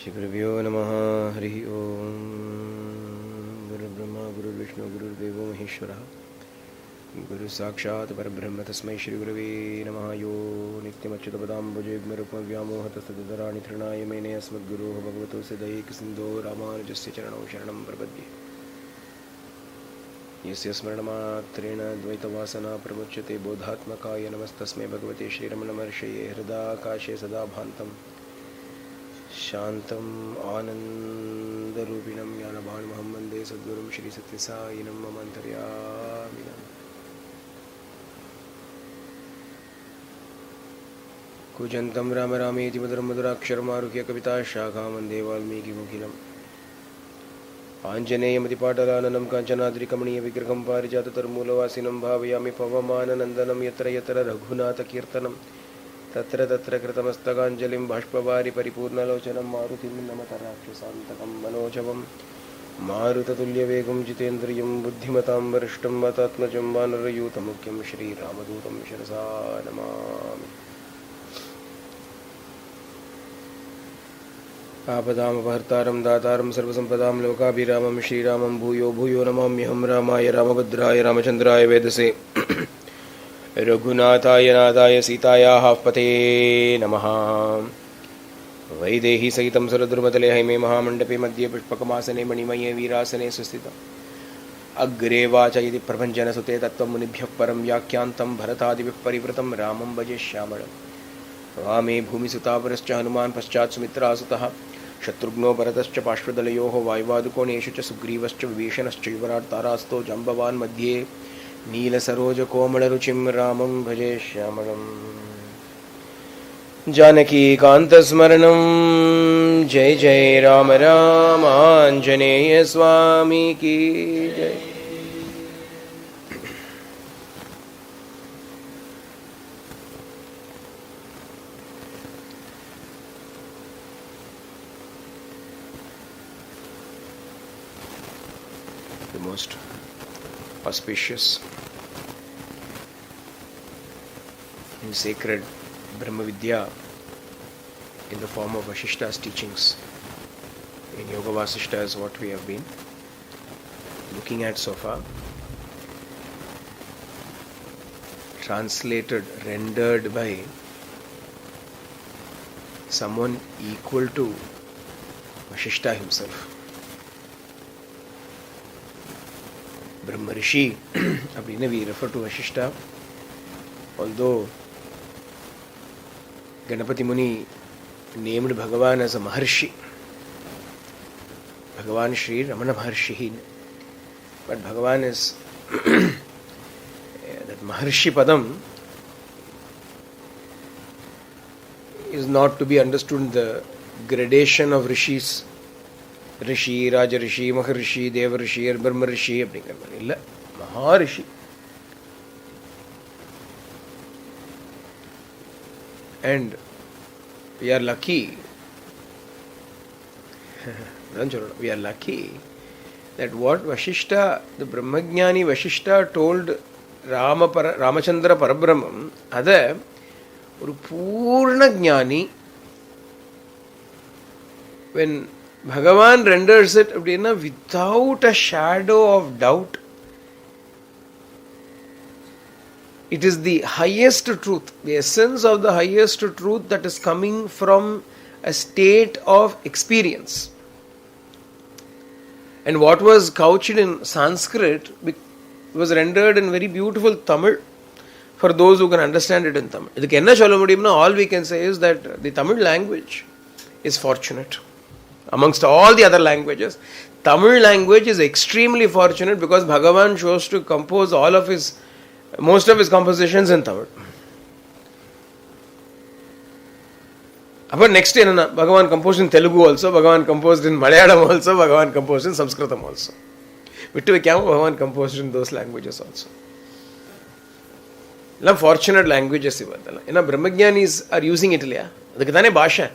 श्रीगुरुभ्यो नमः। हरि ओम। गुरुर्ब्रह्मा गुरुर्विष्णु गुरुर्देवो महेश्वरः। गुरु साक्षात् परब्रह्म तस्मै श्रीगुरवे नमः। यो नित्यमच्युतपदाम्बुजयुग्मरुक्मव्यामोहतस्तदितराणि तृणाय मेने अस्मद्गुरोः भगवतो सिद्धैकसिन्धो रामानुजस्य चरणौ शरणं प्रपद्ये। यस्य स्मरणमात्रेण द्वैतवासना प्रमुच्यते बोधात्मकाय नमस्तस्मै भगवते श्रीरमणमहर्षये। हृदाकाशे सदा भान्तं शान्तम् आनन्दरूपिणं ज्ञानभानुमहं वन्दे सद्गुरुं श्रीसत्यसायिनं मम अन्तर्यामिनं। कूजन्तं राम रामेति मधुरं मधुराक्षरमारुह्य कविताशाखां वन्दे वाल्मीकिमुखिनम्। आञ्जनेयमतिपाटलाननं काञ्चनाद्रिकमणीयविग्रहं पारिजाततरुमूलवासिनं भावयामि पवमाननन्दनं। यत्र यत्र रघुनाथकीर्तनं तत्र तत्र कृतमस्तकाञ्जलिं बाष्पवारि परिपूर्णलोचनं। मारुतिं नमत राक्षसान्तकं मनोजवं मारुततुल्यवेगं जितेन्द्रियं बुद्धिमतां वरिष्ठं वातात्मजं वानरयूथमुख्यं श्रीरामदूतं शिरसा नमामि। आपदामपहर्तारं दातारं सर्वसम्पदां लोकाभिरामं श्रीरामं भूयो भूयो नमाम्यहं। रामाय रामभद्राय रामचन्द्राय वेदसे रघुनाथाय नाथाय सीतायाः पते नमः। वैदेही सहितं सुरद्रुमतले हैमे महामण्डपे मध्ये पुष्पकमासने मणिमये वीरासने सुस्थितम्। अग्रे वाच यदि प्रभञ्जनसुते तत्त्वं मुनिभ्यः परं व्याख्यान्तं भरतादिभिः परिवृतं रामं भजे श्यामळम्। वामे भूमिसुतापरश्च हनुमान् पश्चात् सुमित्रासुतः शत्रुघ्नो भरतश्च पार्श्वदलयोः वायुवादुकोणेषु च सुग्रीवश्च विभीषणश्च युवराट् तारास्तो जाम्बवान् मध्ये नीलसरोजकोमलरुचिं रामं भजे श्यामळम्। जानकीकान्तस्मरणं जय जय राम राम। आञ्जनेय स्वामी की जय। The most auspicious and sacred Brahma Vidya in the form of Vashishta's teachings in Yoga Vasishta is what we have been looking at so far. Translated, rendered by someone equal to Vashishta himself. Brahma Rishi, we refer to Vashishta, although Ganapati Muni named Bhagavan as a Maharshi, Bhagavan Shri Ramana Maharshi, but Bhagavan is that Maharshi Padam is not to be understood in the gradation of Rishis. ऋषि, राज ऋषि, महर्षि, देव ऋषि और ब्रह्म ऋषि அப்படிங்கிற மாதிரி இல்லை, Maharishi. And we are lucky, we are lucky that what Vashishta, the Brahmagyani Vashishta told Ramachandra Parabrahmam, அதை ஒரு பூர்ண ஞானி when Bhagavan renders it without a shadow of doubt. It is the highest truth, the essence of the highest truth that is coming from a state of experience. And what was couched in Sanskrit was rendered in very beautiful Tamil for those who can understand it in Tamil. இதுக்கு என்ன சொல்ல முடியும்னா, all we can say is that the Tamil language is fortunate. Amongst all the other languages, Tamil language is extremely fortunate because Bhagavan chose to compose most of his compositions in Tamil. But next year, Bhagavan composed in Telugu also, Bhagavan composed in Malayalam also, Bhagavan composed in Sanskritam also. Vittu Vyakyamu, Bhagavan composed in those languages also. Fortunate languages ivadala. Brahmagyanis are using it இல்லையா? அதுக்கு தானே பாஷை.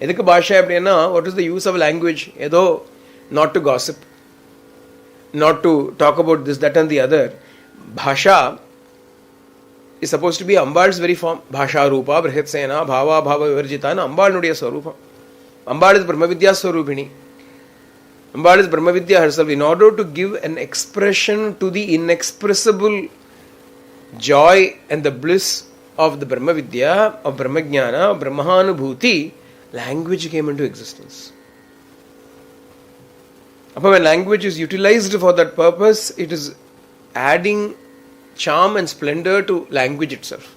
எதுக்கு பாஷை அப்படின்னா, what is the use of language? ஏதோ not to gossip, not to talk about this, that and the other. Bhasha is supposed to be Ambal's very form. Bhasha Rupa, Brihatsena, Bhava, Bhava Vivarjita, Ambal Nudiya Swarupam. Ambal is Brahmavidya Swarupini. Ambal is Brahmavidya herself. In order to give an expression to the inexpressible joy and the bliss of the Brahmavidya, of Brahmajnana, of Brahmanubhuti, language came into existence. When language is utilized for that purpose, it is adding charm and splendor to language itself.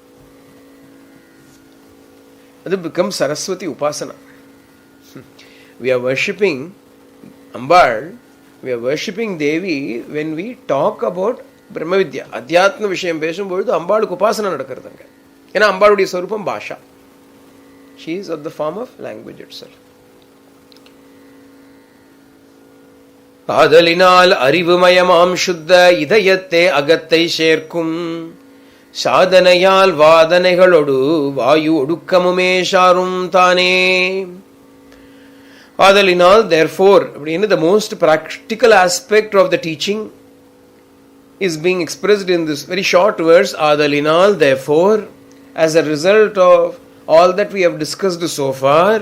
That becomes Saraswati Upasana. We are worshipping Ambal, we are worshipping Devi when we talk about Brahmavidya. Adhyatma Vishayam Peshumbodhu Ambal Upasana nadakarthanga. Ena Ambaluடைய சொரூபம் பாஷா. She is of the form of language itself. ஆதலினால் அறிவுமயமாம் சுத்த இதயத்தே அகத்தை சேர்க்கும் சாதனையால் வாதனைகளோடு வாயு ஒடுக்கமுமே சாரும் தானே. ஆதலினால், therefore, the most practical aspect of the teaching is being expressed in this very short verse, ஆதலினால், therefore, as a result of all that we have discussed so far,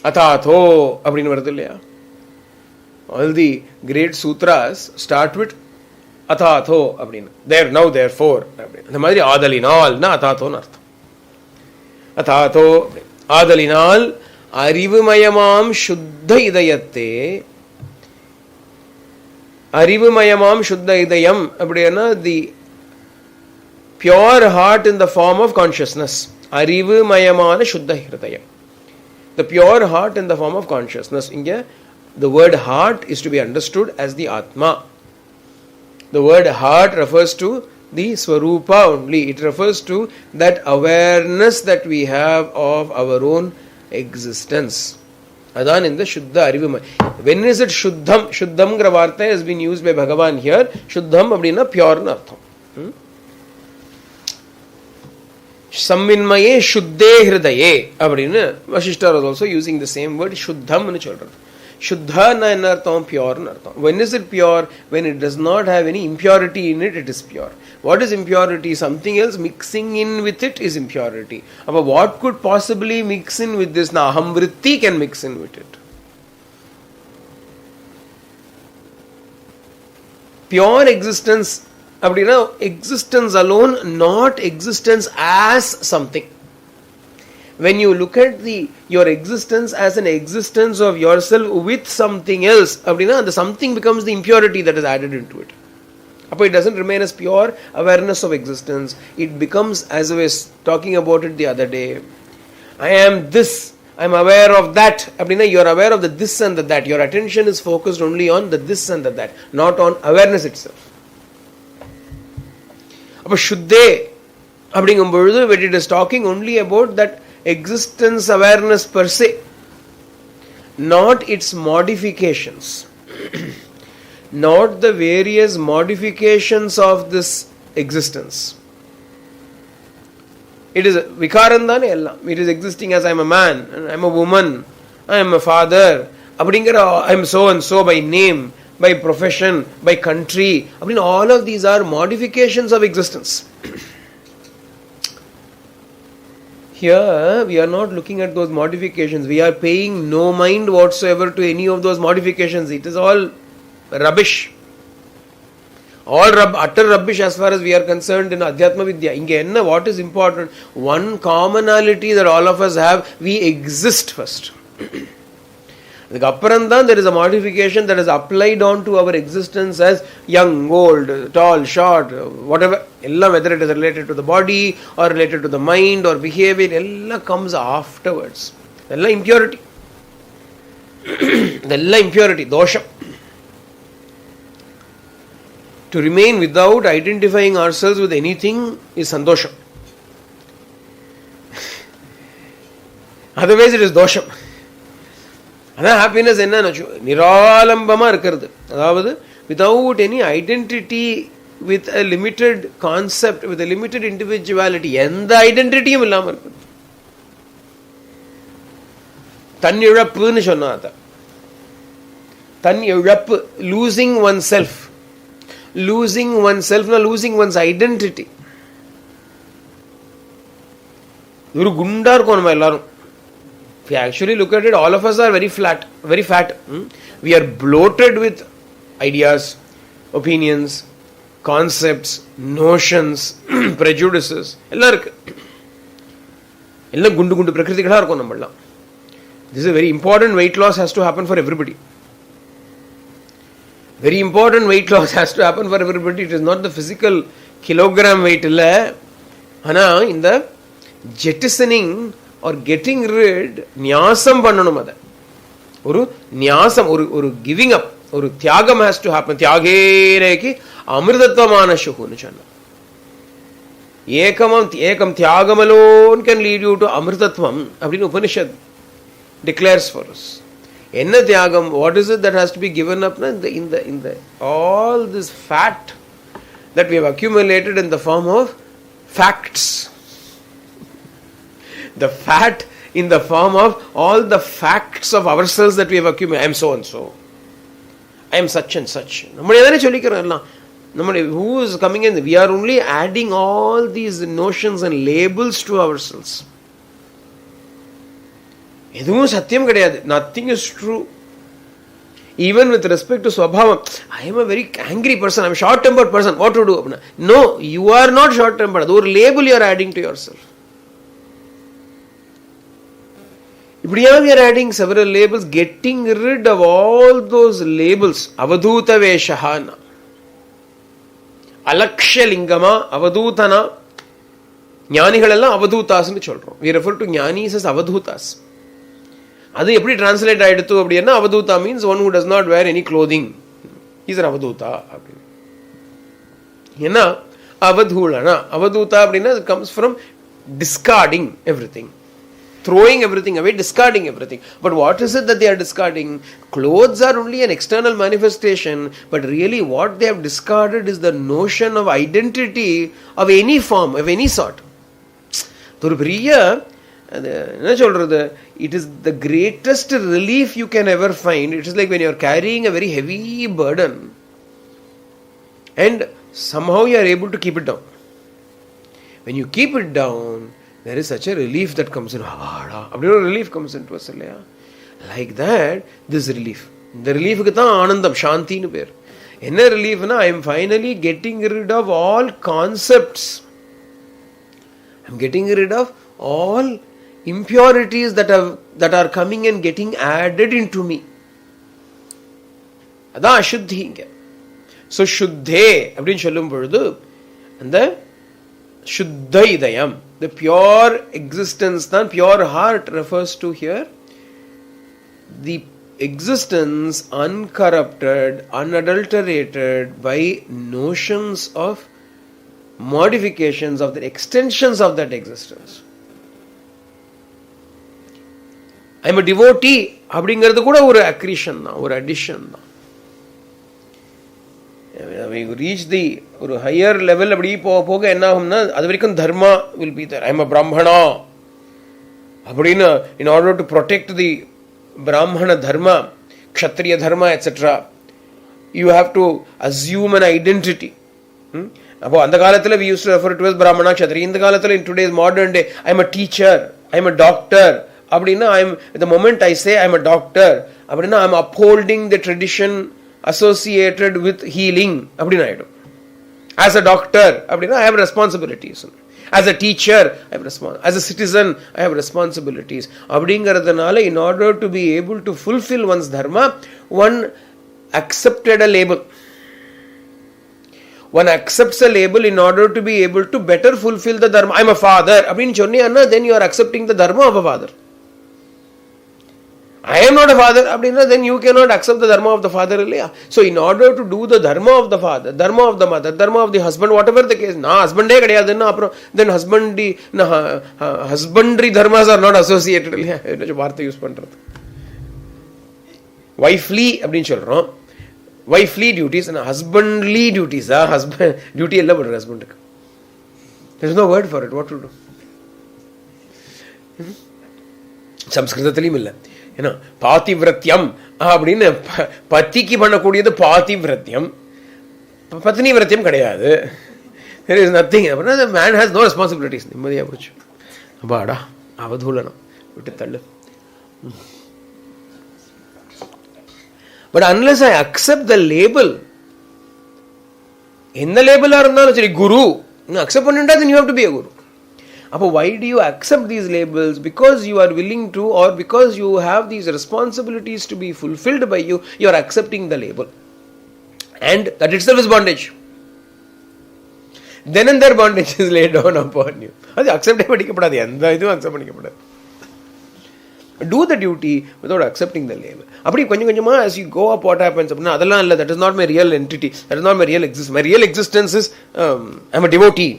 அதாதோ அப்படின்னு வருது இல்லையா? All the great sutras start with அதாதோ அப்படின்னு. There, now, therefore. அந்த மாதிரி ஆதலினால்னா அதாதோன்னு அர்த்தம். அதாதோ ஆதலினால் அறிவுமயமாம் சுத்த இதயத்தே, அறிவுமயமாம் சுத்த இதயம் அப்படின்னா the pure heart in the form of consciousness. அறிவுமயமான சுத்த ஹிருதயம், the pure heart in the form of consciousness. இங்க the word heart is to be understood as the Atma. The word heart refers to the Swarupa only. It refers to that awareness that we have of our own existence. Adan in the Shuddha Arivumay. When is it Shuddham? Shuddham gra vartha has been used by Bhagavan here. Shuddham abdina pure na artham. Samminmaye Shuddhe Hridaye abdina Vasishta was also using the same word Shuddham nu solradhu. Shuddha na enartham, pure nartham. When is it pure? When it does not have any impurity in it, it is pure. What is impurity? Something else mixing in with it is impurity. But what could possibly mix in with this? Now, ahamvritti can mix in with it. Pure existence, existence alone, not existence as something. When you look at your existence as an existence of yourself with something else, the something becomes the impurity that is added into it. It doesn't remain as pure awareness of existence. It becomes, as I was talking about it the other day, I am this, I am aware of that. You are aware of the this and the that. Your attention is focused only on the this and the that, not on awareness itself. Shuddhe, when it is talking only about that existence awareness per se, not its modifications, not the various modifications of this existence. It is vikarandane ella. It is existing as I am a man, I am a woman, I am a father, I am so and so by name, by profession, by country. All of these are modifications of existence. Here, we are not looking at those modifications. We are paying no mind whatsoever to any of those modifications. It is all rubbish. All utter rubbish as far as we are concerned in Adhyatma Vidya. Inge what is important? One commonality that all of us have, we exist first. There is a modification that is applied on to our existence as young, old, tall, short, whatever. Whether it is related to the body or related to the mind or behavior, ella comes afterwards. Ella impurity. Ella impurity, dosha. To remain without identifying ourselves with anything is sandosha. Otherwise it is dosha. Happiness enna niralambama irukkiradhu. Without any identity, with a limited concept, with a limited individuality, endha identity illama irukku. Tannizhappu nu sonnatha. Tannizhappu, losing oneself, losing one's identity. Oru gunda irukom nama ellarum. If you actually look at it, all of us are very flat, very fat. We are bloated with ideas, opinions, concepts, notions, prejudices. This is a very important weight loss has to happen for everybody. Very important weight loss has to happen for everybody. It is not the physical kilogram weight. In the jettisoning or getting rid, nyasam pannanum adha. Oru nyasam, oru giving up, oru tyagam has to happen. Tyagere amritattvamana shuhu nu channa. Ekam tyagam alone can lead you to amritatvam. Abdin Upanishad declares for us. Enna tyagam, what is it that has to be given up in the all this fat that we have accumulated in the form of facts. The fat in the form of all the facts of ourselves that we have accumulated. I am so and so. I am such and such. Who is coming in? We are only adding all these notions and labels to ourselves. Nothing is true. Even with respect to Swabhavam, I am a very angry person, I am a short-tempered person, what to do? No, you are not short-tempered. That label you are adding to yourself. We are adding several labels, getting rid of all those labels. Avadhuta Veshahana, Alaksha Lingama, Avadhutana, Jnanigalella Avadhutas nu solrom. We refer to Jnanis as Avadhutas. Adu eppadi translate aiduthu appadina Avadhuta means one who does not wear any clothing. He is an Avadhuta. Enna Avadhulana. Avadhuta appadina comes from discarding everything. Throwing everything away, discarding everything. But what is it that they are discarding? Clothes are only an external manifestation, but really what they have discarded is the notion of identity of any form, of any sort. It is the greatest relief you can ever find. It is like when you are carrying a very heavy burden and somehow you are able to keep it down. When you keep it down, there is such a relief that comes in. Relief comes into us. Like that, this relief. The relief is Anandam, Shanti nu per. Enna relief na? I am finally getting rid of all concepts. I am getting rid of all impurities that are coming and getting added into me. Adha ashuddhi. So Shuddhe, abdin sollum பொழுது அந்த Shuddha Idayam, the pure existence, the pure heart refers to here the existence uncorrupted, unadulterated by notions of modifications of the extensions of that existence. I am a devotee, அப்படிங்கிறது கூட ஒரு accretion தான், ஒரு addition தான். We reach the higher level, அப்படி போக என்ன ஆகும்னா அது வரைக்கும் dharma will be there. I am a brahmana. அப்படினா in order to protect the brahmana dharma, kshatriya dharma, etc., you have to assume an identity. அப்போ அந்த காலத்துல we used to refer to as brahmana, kshatriya. இந்த காலத்துல in today's modern day, I am a teacher, I am a doctor. அப்படினா the moment I say I am a doctor, அப்படினா I am upholding the tradition associated with healing. As a doctor, I have responsibilities. As a teacher, I have as a citizen, I have responsibilities. In order to be able to fulfill one's dharma, one accepted a label. One accepts a label in order to be able to better fulfill the dharma. I am a father. Then you are accepting the dharma of a father. I am not a father, then you cannot accept the dharma of the father. So in order to do the dharma of the father, dharma of the mother, dharma of the husband, whatever the case, then husbandry dharmas are not associated. Wifely, wifely duties and husbandly duties. Husband duty ella padra husband. There is no word for it. What to do? Sanskrithathilum illa. பாதிவிரத்தியம் அப்படின்னு பத்திக்கு பண்ணக்கூடியது பாதிவிரத்தியம், பத்னி விரத்தியம் கிடையாது. There is nothing. The man has no responsibilities. நிம்மதியா போச்சு. அப்பாடா அவதூலனம் விட்டு தள்ளு. But unless I accept the label, என்ன லேபிளா இருந்தாலும் சரி, குரு அக்செப்ட் பண்ணிட்டா then you have to be a guru. அப்போ why do you accept these labels? Because you are willing to, or because you have these responsibilities to be fulfilled by you, you are accepting the label. And that itself is bondage. Then and there bondage is laid down upon you. அது அக்செப்டே பண்ணிக்கப்படாது, எந்த இதுவும் accept பண்ணிக்கப்படாது. Do the duty without accepting the label. அப்படி கொஞ்சம் கொஞ்சமா as you go up, what happens அப்படின்னா, அதெல்லாம் இல்லை, that is not my real entity, that is not my real existence. My real existence is I am a devotee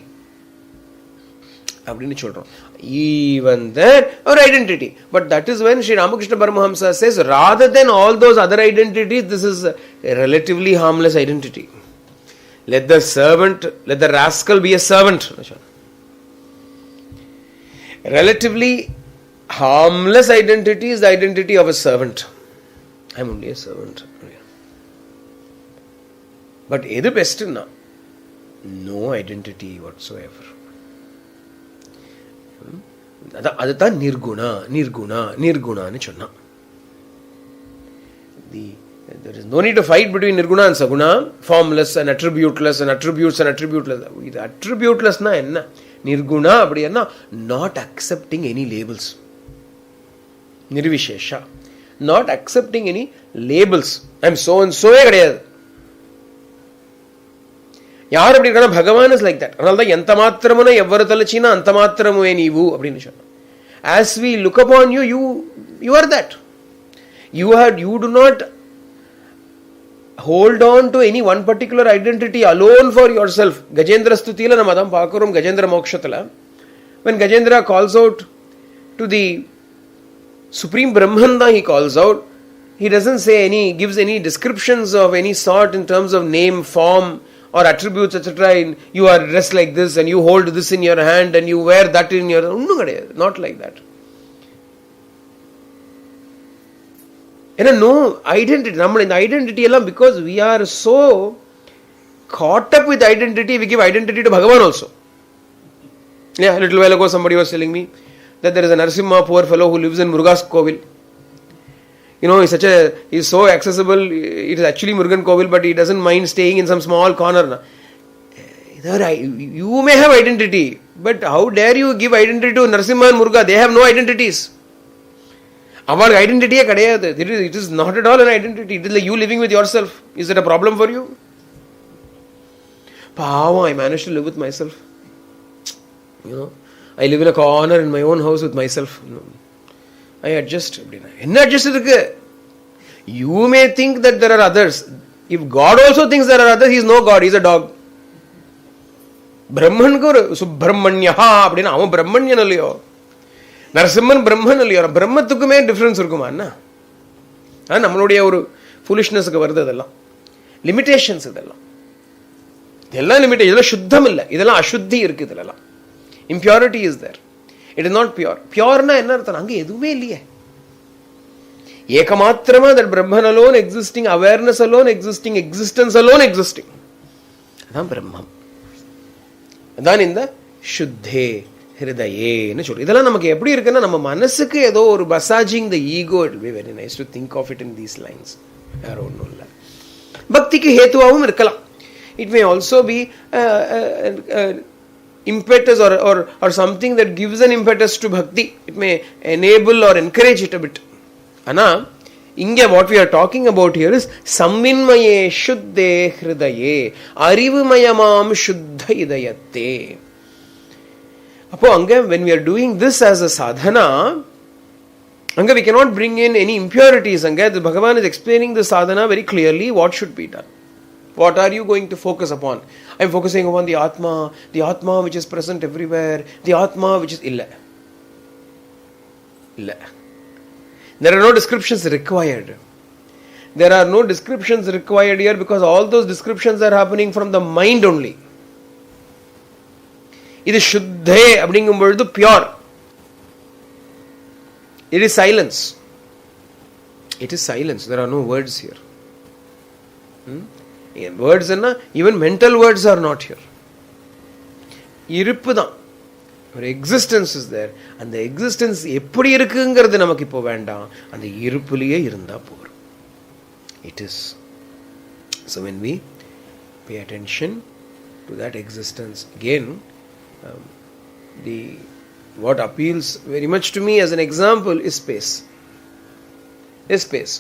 அப்படின்னு சொல்றோம். Even there our identity, but that is when Sri Ramakrishna Paramahamsa says, rather than all those other identities, this is a relatively harmless identity. Let the rascal be a servant. Relatively harmless identity is the identity of a servant. I am only a servant. But edu best na? No identity whatsoever. அதுதான் நிர்குணா நிர்குணா நிர்குணான்னு சொன்னா. There is no need to fight between nirguna and saguna, formless and attributeless and attributes and attributeless. இது attributelessனா என்ன? நிர்குணா அப்படின்னா not accepting any labels. நிர்விசேஷா, not accepting any labels. I am so and so கிடையாது. யார் அப்படி இருக்கா? பகவான் is like that. அதனால தான் எந்த மாத்திரமுன எவ்வரு தலச்சினா அந்த மாத்திரமுவே நீவு அப்படின்னு சொன்னா. As we look upon you, you are that. You do not hold on to any one particular identity alone for yourself. Gajendra Stutila நம்ம அதான் பார்க்கிறோம். Gajendra மோக்ஷத்துல when Gajendra calls out to the Supreme Brahman, he calls out, he doesn't say gives any descriptions of any sort in terms of name, form or attributes, etc. You are dressed like this and you hold this in your hand and you wear that in your, not like that. No identity. நம்ம இந்த identity எல்லாம், because we are so caught up with identity, we give identity to Bhagavan also. Yeah, a little while ago somebody was telling me that there is a Narasimha, poor fellow, who lives in Muruga's Kovil. He's so accessible. It is actually Murugan Kovil, but he doesn't mind staying in some small corner. You may have identity, but how dare you give identity to Narasimha and Muruga? They have no identities. Our identity kadayadu. It is not at all an identity. It is like you living with yourself. Is it a problem for you? Pava, I managed to live with myself. I live in a corner in my own house with myself. I adjust. Enna adjust irukku? You may think that there are others. If God also thinks there are others, he is no God. He is a dog. Brahman ko Subramanya அப்படினா அவன் பிரம்மண்யன் இல்லையோ, நரசிம்மன் பிரம்மன் இல்லையோ, பிரம்மத்துக்குமே difference இருக்குமா? நம்மளுடைய ஒரு ஃபூலிஷ்னஸ்க்கு வருது. அதெல்லாம் limitations. இதெல்லாம் லிமிட்டேஷன். இதெல்லாம் சுத்தம் இல்லை, இதெல்லாம் அசுத்தி இருக்கு. இதெல்லாம் impurity is there. It is not pure. Pureனா என்ன அர்த்தம்? அங்க எதுவுமே இல்லையே. ஏகமாத்திரமா, that Brahman alone existing, awareness alone existing, existence alone existing. அதான் பிரம்மம். அதான் இந்த சுத்தே ஹிருதயேன்னு சொல்லு. இதெல்லாம் நமக்கு எப்படி இருக்குன்னா, நம்ம மனசுக்கு ஏதோ ஒரு massaging the ego. It will be very nice to think of it in these lines. வேற ஒன்றும் இல்லை. பக்திக்கு ஹேத்துவாகவும் இருக்கலாம். It may also be impetus or something that gives an impetus to bhakti. It may enable or encourage it a bit. Ana inge what we are talking about here is samvinmaye shuddhe hridaye arivumayamam shuddha idayate. Appo anga when we are doing this as a sadhana, anga we cannot bring in any impurities. Anga the Bhagavan is explaining the sadhana very clearly, what should be done. What are you going to focus upon? I am focusing upon the Atma which is present everywhere, the Atma which is illa. There are no descriptions required. There are no descriptions required here because all those descriptions are happening from the mind only. It is Shuddhe அப்படிங்கும் பொழுது pure. It is silence. It is silence. There are no words here. Words enna, even mental words are not here. இருப்பு தான். ஒரு existence is there. அந்த existence எப்படி இருக்குங்கிறது நமக்கு இப்போ வேண்டாம், அந்த இருப்புலேயே இருந்தால் போகிறோம். It is. So when we pay attention to that existence, again what appeals very much to me as an example is space. Space.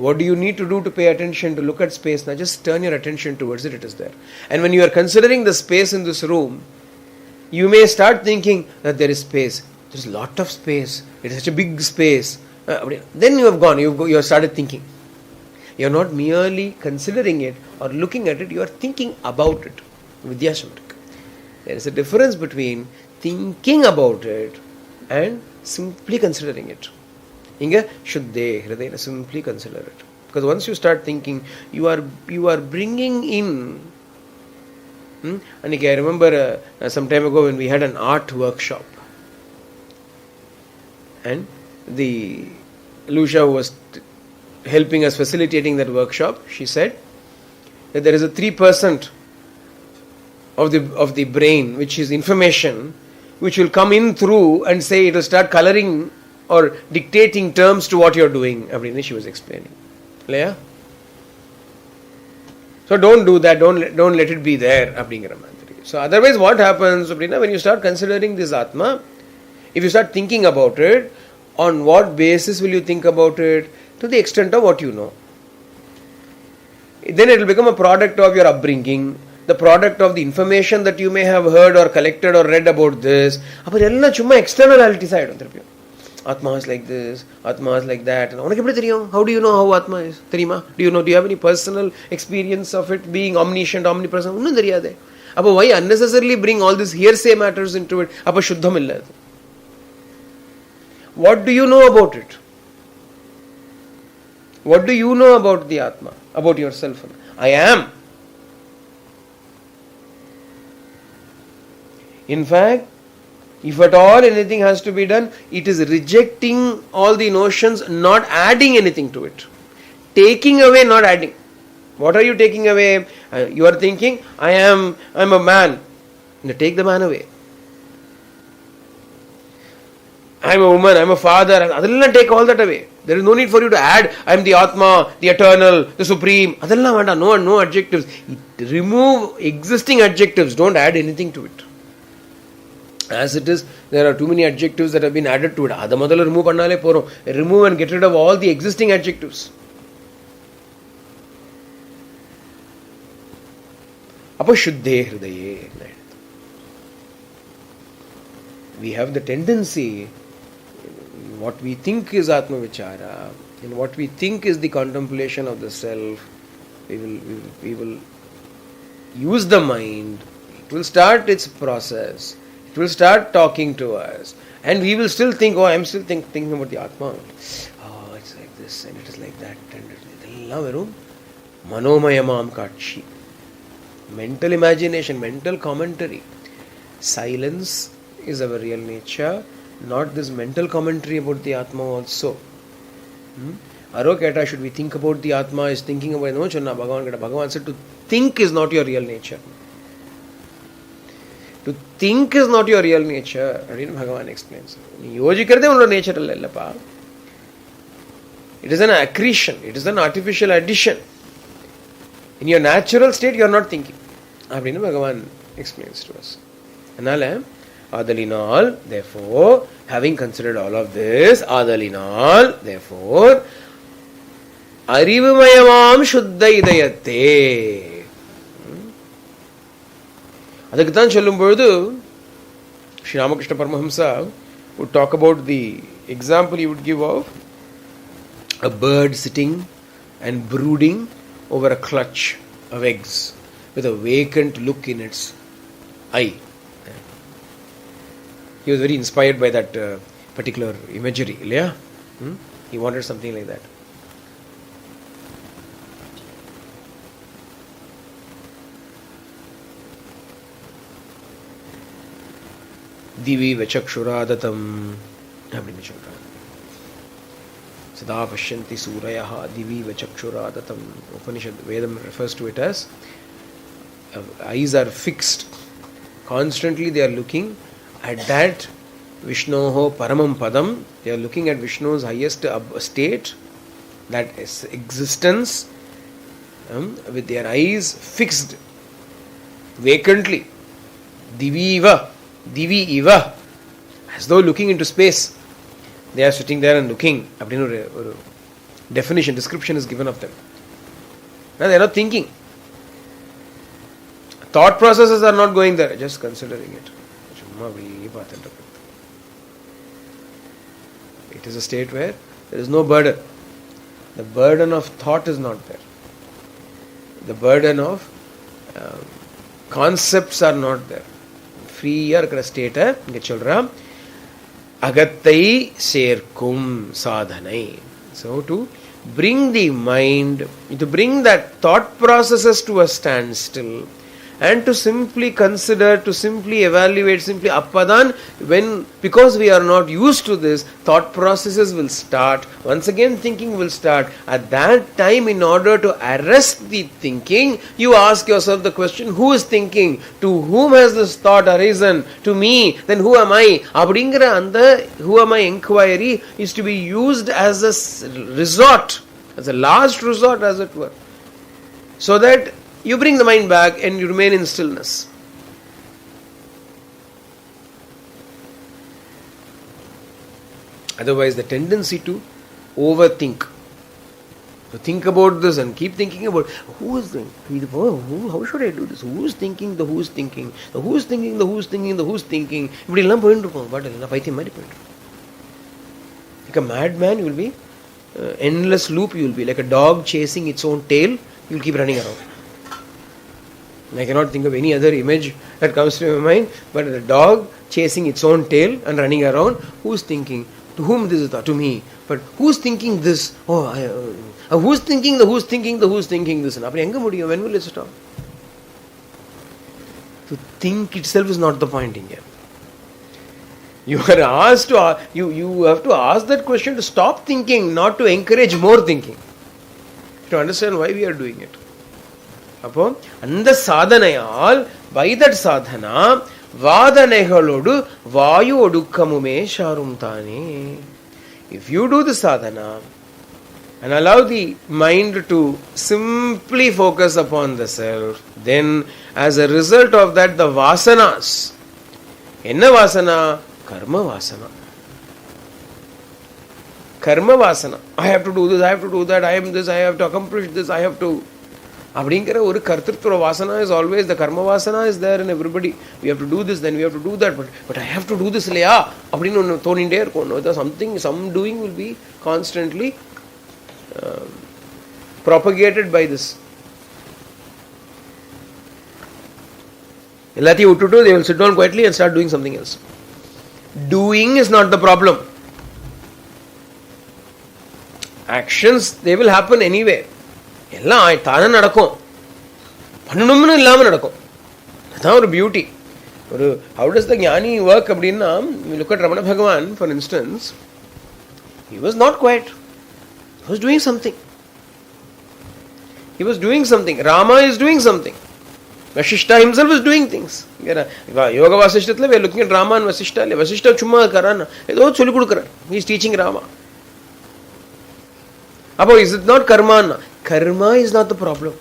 What do you need to do to pay attention to look at space? Now just turn your attention towards it. It is there. And when you are considering the space in this room, you may start thinking that there is space. There is a lot of space. It is such a big space. Then you have gone. You have started thinking. You are not merely considering it or looking at it. You are thinking about it. Vidyashamrik. There is a difference between thinking about it and simply considering it. Inga shuddhe hridayena, simply consider it. Because once you start thinking, you are bringing in. And I remember some time ago when we had an art workshop, and the Lucia who was helping us facilitating that workshop, she said that there is a 3% of the brain which is information, which will come in through and say it will start coloring or dictating terms to what you are doing. Everything she was explaining. Leah? So don't do that. Don't let it be there. So otherwise what happens when you start considering this Atma, if you start thinking about it, on what basis will you think about it? To the extent of what you know. Then it will become a product of your upbringing, the product of the information that you may have heard or collected or read about this. Appo ella chumma externality side vandiruppiyo. Atma is like this, Atma is like that. Unakku eppadi theriyum? How do you know how Atma is? Theriyuma? Do you have any personal experience of it being omniscient, omnipresent? Onnum theriyade. Appo why unnecessarily bring all these hearsay matters into it? Appo shuddham illa adu. What do you know about it? What do you know about the Atma? About yourself? I am. In fact, if at all anything has to be done, it is rejecting all the notions, not adding anything to it. Taking away, not adding. What are you taking away? You are thinking, I'm a man. Now take the man away. I'm a woman, I'm a father. Adalla take all that away. There is no need for you to add, I'm the Atma, the eternal, the supreme. Adalla vanda, no adjectives. Remove existing adjectives. Don't add anything to it. As it is, there are too many adjectives that have been added to it. Adha modala remove pannale porom. Remove and get rid of all the existing adjectives. Appo shuddhe hridaye. We have the tendency, what we think is Atma Vichara, and what we think is the contemplation of the self, we will use the mind. It will start its process. It will start talking to us, and we will still think, I'm still thinking about the Atma. It's like this and it is like that, and idella verum manomayamam kaatshi, mental imagination, mental commentary. Silence is our real nature, not this mental commentary about the Atma also. Aroketa, should we think about the Atma, is thinking about no chonna Bhagavan said to think is not your real nature. To think is not your real nature. Bhagavan explains. Yojikarde unno nature allappa. It is an accretion. It is an artificial addition. In your natural state, you are not thinking. Bhagavan explains to us. Anale, Adalinal, therefore, having considered all of this, Adalinal, therefore, Arivumayamam Shuddha Idayate. அதுக்கு தான் சொல்லும் பொழுது Sri Ramakrishna Paramahamsa would talk about the example he would give of a bird sitting and brooding over a clutch of eggs with a vacant look in its eye. He was very inspired by that particular imagery. He wanted something like that. Divi vachakshuradatam அப்படின்னு சொல்றாங்க. சதா பஷ்யந்தி சூரயஹ divi vachakshuradatam. Upanishad Vedam refers to it as eyes are fixed. Constantly they are looking At that Vishnoho Paramam Padam, they are looking at Vishnu's highest state, that is existence, with their eyes fixed vacantly. Divi Iva, as though looking into space. They are sitting there and looking. Definition, description is given of them. Now they are not thinking. Thought processes are not going there, just considering it. It is a state where there is no burden. The burden of thought is not there. The burden of concepts are not there. Free state. Agattai serkum sadhanai. So to bring the mind, to bring that thought processes to a standstill, and to simply consider, to simply evaluate, simply appadan, because we are not used to this, thought processes will start. Once again thinking will start. At that time, in order to arrest the thinking, you ask yourself the question, who is thinking? To whom has this thought arisen? To me. Then who am I? Abdingra anda who am I inquiry is to be used as a resort, as a last resort, as it were. So that you bring the mind back and you remain in stillness. Otherwise, the tendency to overthink, to think about this and keep thinking about who is thinking, how should I do this? Who is thinking? The who is thinking? The who is thinking? The who is thinking? The who is thinking? Like a madman, you will be endless loop. You will be like a dog chasing its own tail. You will keep running around. I cannot think of any other image that comes to my mind, but a dog chasing its own tail and running around. Who's thinking? To whom this is thought? To me. But who's thinking this? Who's thinking the who's thinking the who's thinking this? When will it stop? To think itself is not the point in here. You are asked to, you have to ask that question to stop thinking, not to encourage more thinking. To understand why we are doing it. அப்போ அந்த சாதனையால் by that sadhana வாதனைகளோடு வாயு ஒடுக்கமுமே சாரும் தானே. If you do the sadhana and allow the mind to simply focus upon the self, then as a result of that the vasanas, enna vasana? Karma vasana. Karma vasana. I have to do this, I have to do that, I am this, I have to accomplish this, I have to. அப்படிங்கிற ஒரு கர்த்தித்வ Vasana is always, the karma vasana is there in everybody. We have to do this, then we have to do that, but I have to do this இல்லையா அப்படின்னு ஒன்று தோணிகிட்டே இருக்கும். Some doing will be constantly propagated by this. எல்லாத்தையும் விட்டுட்டு they will sit down quietly and start doing something else. Doing is not the problem. Actions, they will happen anyway. எல்லாம் தானே நடக்கும், பண்ணணும்னு இல்லாமல் நடக்கும். அதுதான் ஒரு பியூட்டி. ஒரு how does the ஞானி work அப்படின்னா, you look at Ramana Bhagavan for instance, he was not quiet, he was doing something. He was doing something. Rama is doing something. Vasishta himself is doing things. Yoga Vasishtathile we are looking at Rama and Vasishta. Vasishta சும்மா இருக்காரான்னா ஏதோ சொல்லிக் கொடுக்குறார். He is teaching Rama. Appo is it not karma? Karma is not the problem.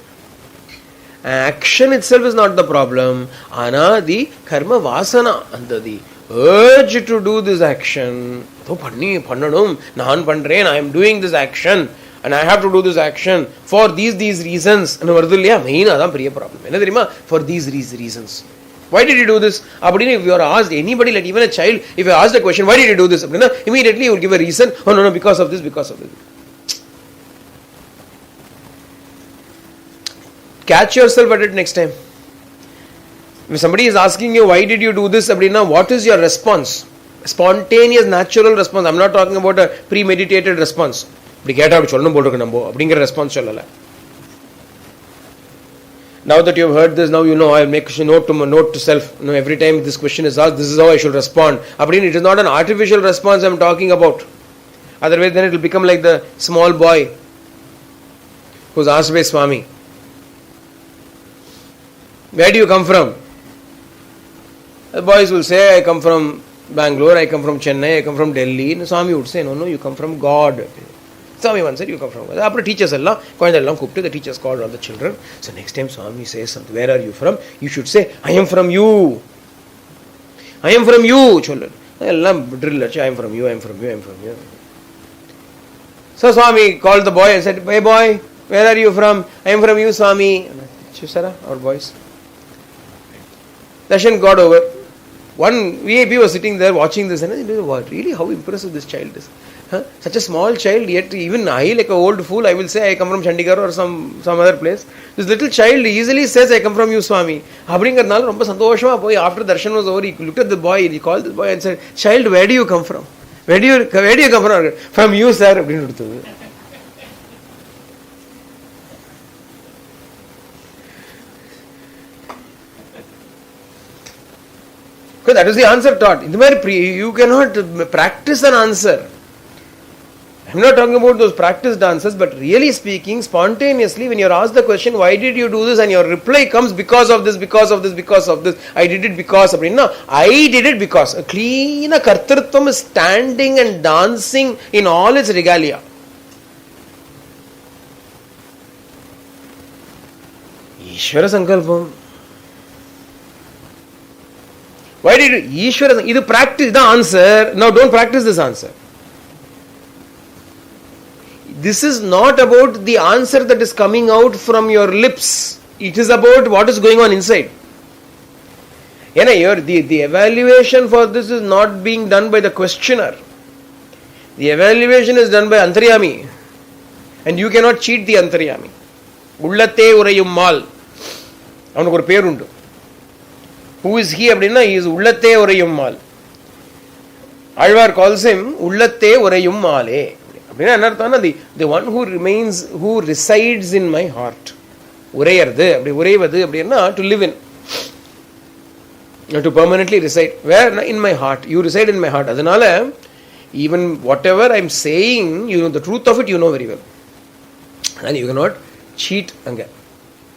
Action itself is not the problem. Ana the karma vasana, and the urge to do this action. Pannanum, naan pandren, I am doing this action and I have to do this action for these reasons. And varudulya main adam priya problem. Enna theriyuma? For these reasons. Why did you do this? If you are asked, anybody, like even a child, if you ask the question, why did you do this? Immediately you will give a reason. Oh no, because of this, because of this. Catch yourself at it next time. If somebody is asking you, why did you do this? What is your response? Spontaneous, natural response. I'm not talking about a premeditated response. Now that you have heard this, now you know, I'll make a note to self. Every time this question is asked, this is how I should respond. It is not an artificial response I'm talking about. Otherwise, then it will become like the small boy who's asked by Swami, where do you come from? The boys will say, I come from Bangalore, I come from Chennai, I come from Delhi. And Swami would say, no, you come from God. Swami once said, you come from God. After teachers the teachers called all the children. So next time Swami says something, where are you from? You should say, I am from you. I am from you, children. I am from you, I am from you, I am from you. So Swami called the boy and said, hey boy, where are you from? I am from you, Swami. Chusara, our boys. Darshan got over. One VIP was sitting there watching this and he said, what, really, how impressive this child is. Such a small child, yet even I, like an old fool, I will say I come from Chandigarh or some other place. This little child easily says I come from you, Swami. After darshan was over, he looked at the boy, he called the boy and said, child, where do you come from? Where do you come from? From you, sir. Because that is the answer taught. You cannot practice an answer. I am not talking about those practiced answers, but really speaking, spontaneously, when you are asked the question, why did you do this? And your reply comes because of this, because of this, because of this. I did it because of it. No, I did it because. A clean kartrutvam is standing and dancing in all its regalia. Ishvara Sankalpam. Why did you? Ishvara, you practice the answer. Now don't practice this answer. This is not about the answer that is coming out from your lips. It is about what is going on inside. The evaluation for this is not being done by the questioner. The evaluation is done by Antaryami. And you cannot cheat the Antaryami. Ullatte urayum mal. Avanukku oru per undu. Who is he? He is Ullatte urayum mal. Alvar calls him Ullatte urayum male. The one who resides in my heart. To live in. To permanently reside. Where? In my heart. You reside in my heart. Adanala, even whatever I am saying, you know the truth of it, you know very well. And you cannot cheat.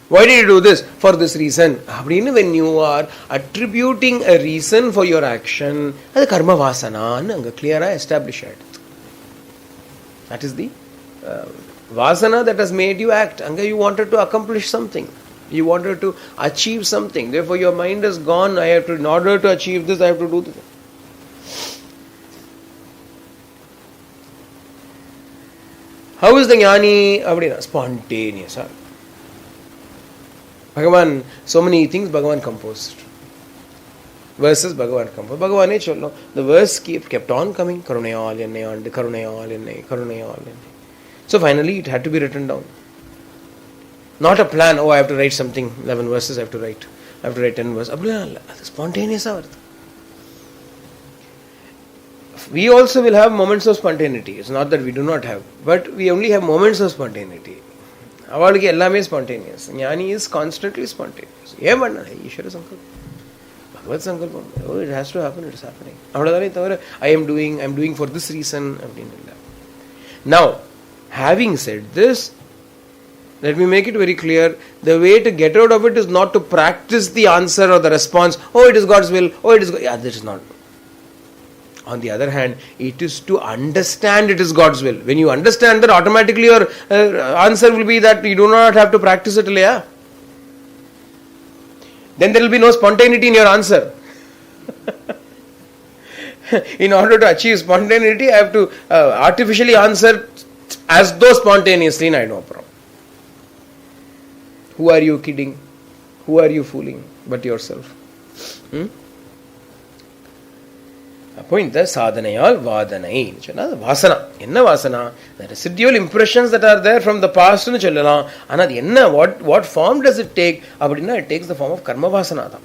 Why did you do this? For this reason. When you are attributing a reason for your action, that's karma vasana. Clear, establish it. That is the vasana that has made you act. You wanted to accomplish something. You wanted to achieve something. Therefore, your mind has gone. In order to achieve this, I have to do this. How is the jnani? Spontaneous. Bhagavan, so many things Bhagavan composed. Verses Bhagavan composed. Bhagavan, the verse kept on coming. Karunayal ennai, Karunayal ennai, Karunayal ennai. So finally it had to be written down. Not a plan, I have to write something, 11 verses I have to write. I have to write 10 verses. Spontaneous. We also will have moments of spontaneity. It's not that we do not have. But we only have moments of spontaneity. Avaliki ellame spontaneous. Jnani is constantly spontaneous. Ishvara Sankalpa. Bhagavad Sankalpam. It has to happen, it is happening. I am doing for this reason. Now, having said this, let me make it very clear. The way to get out of it is not to practice the answer or the response. It is God's will. It is God. This is not. On the other hand, it is to understand it is God's will. When you understand that, automatically your answer will be that you do not have to practice it. Then there will be no spontaneity in your answer. In order to achieve spontaneity, I have to artificially answer as though spontaneously, and I know problem. Who are you kidding? Who are you fooling but yourself? Point the sadhanayal vadanai. Vasana. Enna vasana? The residual impressions that are there from the past. What form does it take? It takes the form of karma vasana.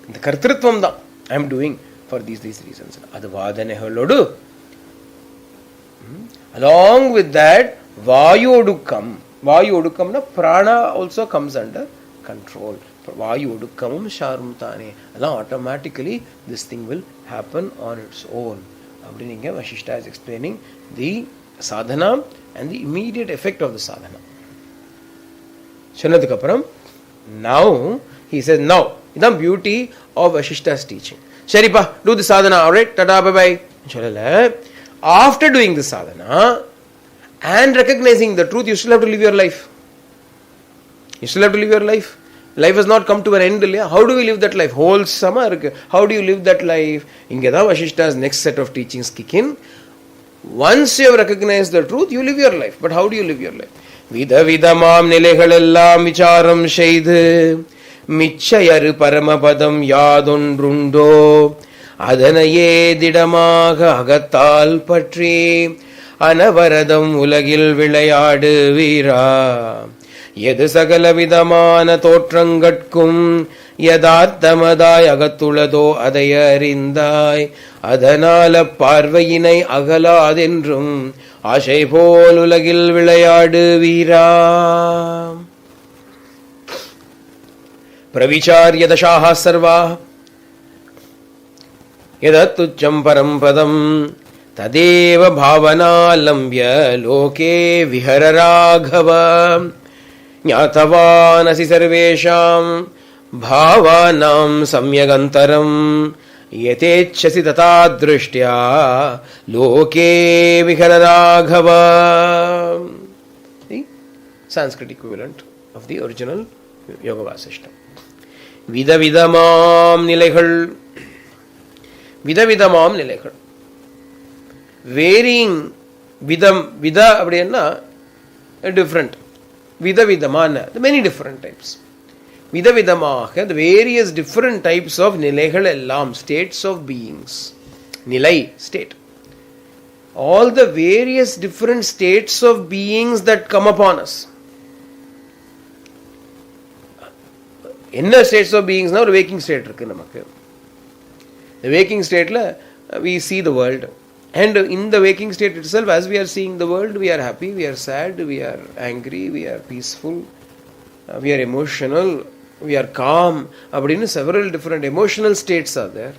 The kartrutvam I am doing for these reasons. Adu vadane holodu. Along with that, vayu odukam. Vayu odukam, prana also comes under control. Vayu odukamam sharumtane. Automatically this thing will happen on its own. Vasishta is explaining the sadhana and the immediate effect of the sadhana. Shanadikaparam. Now, he says, now, idam beauty of Vashishta's teaching. Sharipa, do the sadhana, alright, tada, bye bye. After doing the sadhana and recognizing the truth, you still have to live your life. You still have to live your life. Life has not come to an end. How do we live that life? Wholesome. How do you live that life? Ingeda Vashishta's next set of teachings kick in. Once you have recognized the truth, you live your life. But how do you live your life? Vida vidamam nilegalellam vicharam sheidu மிச்சையரு பரமபதம் யாதொன்றுண்டோ அதனையே திடமாக அகத்தால் பற்றி அனவரதம் உலகில் விளையாடு வீரா எது சகலவிதமான தோற்றங்கட்கும் யதார்த்தமதாய் அகத்துளதோ அதை அறிந்தாய் அதனால பார்வையினை அகலாதென்றும் ஆசை போல் உலகில் விளையாடு வீரா. பிரவிச்சார்ய தசாஹ சர்வாஹ யதத்துச்சம் பரம் பதம் ததேவ பாவனாலம்ப்ய லோகே விஹர ராகவ ஞாதவானசி சர்வேஷாம் பாவானாம் சம்யகந்தரம் யதேச்சசி ததா திருஷ்ட்யா லோகே விஹர Raghava. The Sanskrit equivalent of the original Yoga Vasishta. விதவிதமாம் நிலைகள், விதவிதமாம் நிலைகள், வேரியிங் விதம், வித அப்படின்னா டிஃப்ரெண்ட், விதவிதமான many different types, விதவிதமாக the various different types of நிலைகள் எல்லாம், states of beings, நிலை state, all the various different states of beings that come upon us. என்ன states of beings na ஒரு waking state இருக்கு நமக்கு. The waking stateல we see the world, and in the waking state itself, as we are seeing the world, we are happy, we are sad, we are angry, we are peaceful, we are emotional, we are calm. அப்படினு several different emotional states are there.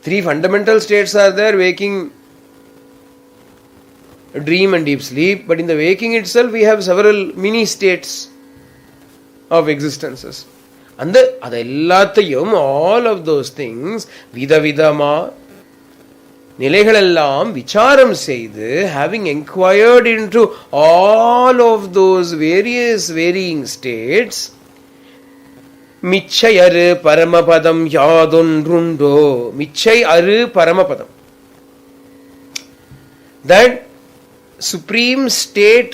Three fundamental states are there: waking, dream and deep sleep. But in the waking itself we have several mini states of existences. And அதெல்லாத்தையும், all of those things, விதவிதமா நிலைகளெல்லாம் விசாரம் செய்து, having inquired into all of those various varying states, மிச்சை அரு பரமபதம் யாதொன்றுண்டோ, மிச்சை அரு பரமபதம், that supreme state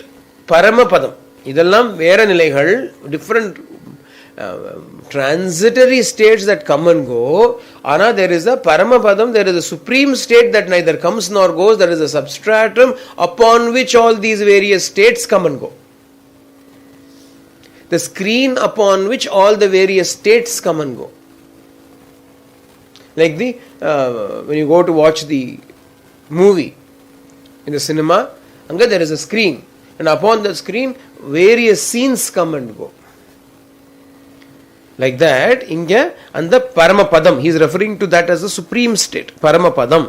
பரமபதம். இதெல்லாம் வேற நிலைகள், different transitory states that come and go. Ana there is a paramapadam, there is a supreme state that neither comes nor goes. There is a substratum upon which all these various states come and go, the screen upon which all the various states come and go. Like the when you go to watch the movie in the cinema, anga there is a screen, and upon the screen various scenes come and go. Like that, inga and the Paramapadam, he is referring to that as the supreme state, Paramapadam.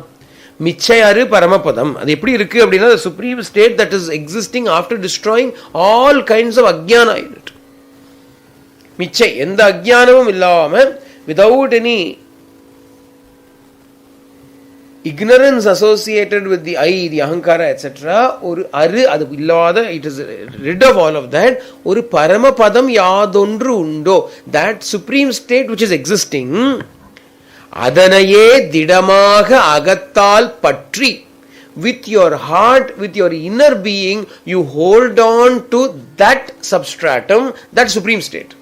Michayaru Paramapadam. அது எப்படி இருக்கு அப்படின்னா, the supreme state that is existing after destroying all kinds of ajnana in it. மிச்சை, எந்த அஜ்ஞானமும் இல்லாம, without any ignorance associated with the I, the ahankara, etc. ஒரு அரு அது இல்லாத, it is rid of all of that. ஒரு பரமபதம் யாதொன்று உண்டோ, that supreme state which is existing, அதனையே திடமாக அகத்தால் பற்றி, with your heart, with your inner being, you hold on to that substratum, that supreme state.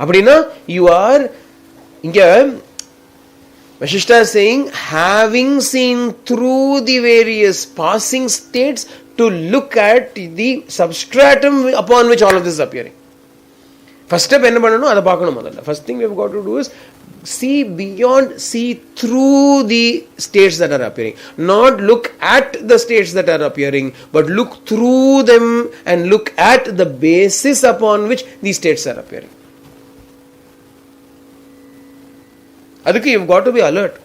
அப்படின்னா you are இங்க Vashishta is saying, having seen through the various passing states, to look at the substratum upon which all of this is appearing. First step enna pananum, adha paakanum modalla. First thing we have got to do is see beyond, see through the states that are appearing. Not look at the states that are appearing, but look through them and look at the basis upon which these states are appearing. அதுக்கு you've got to be alert.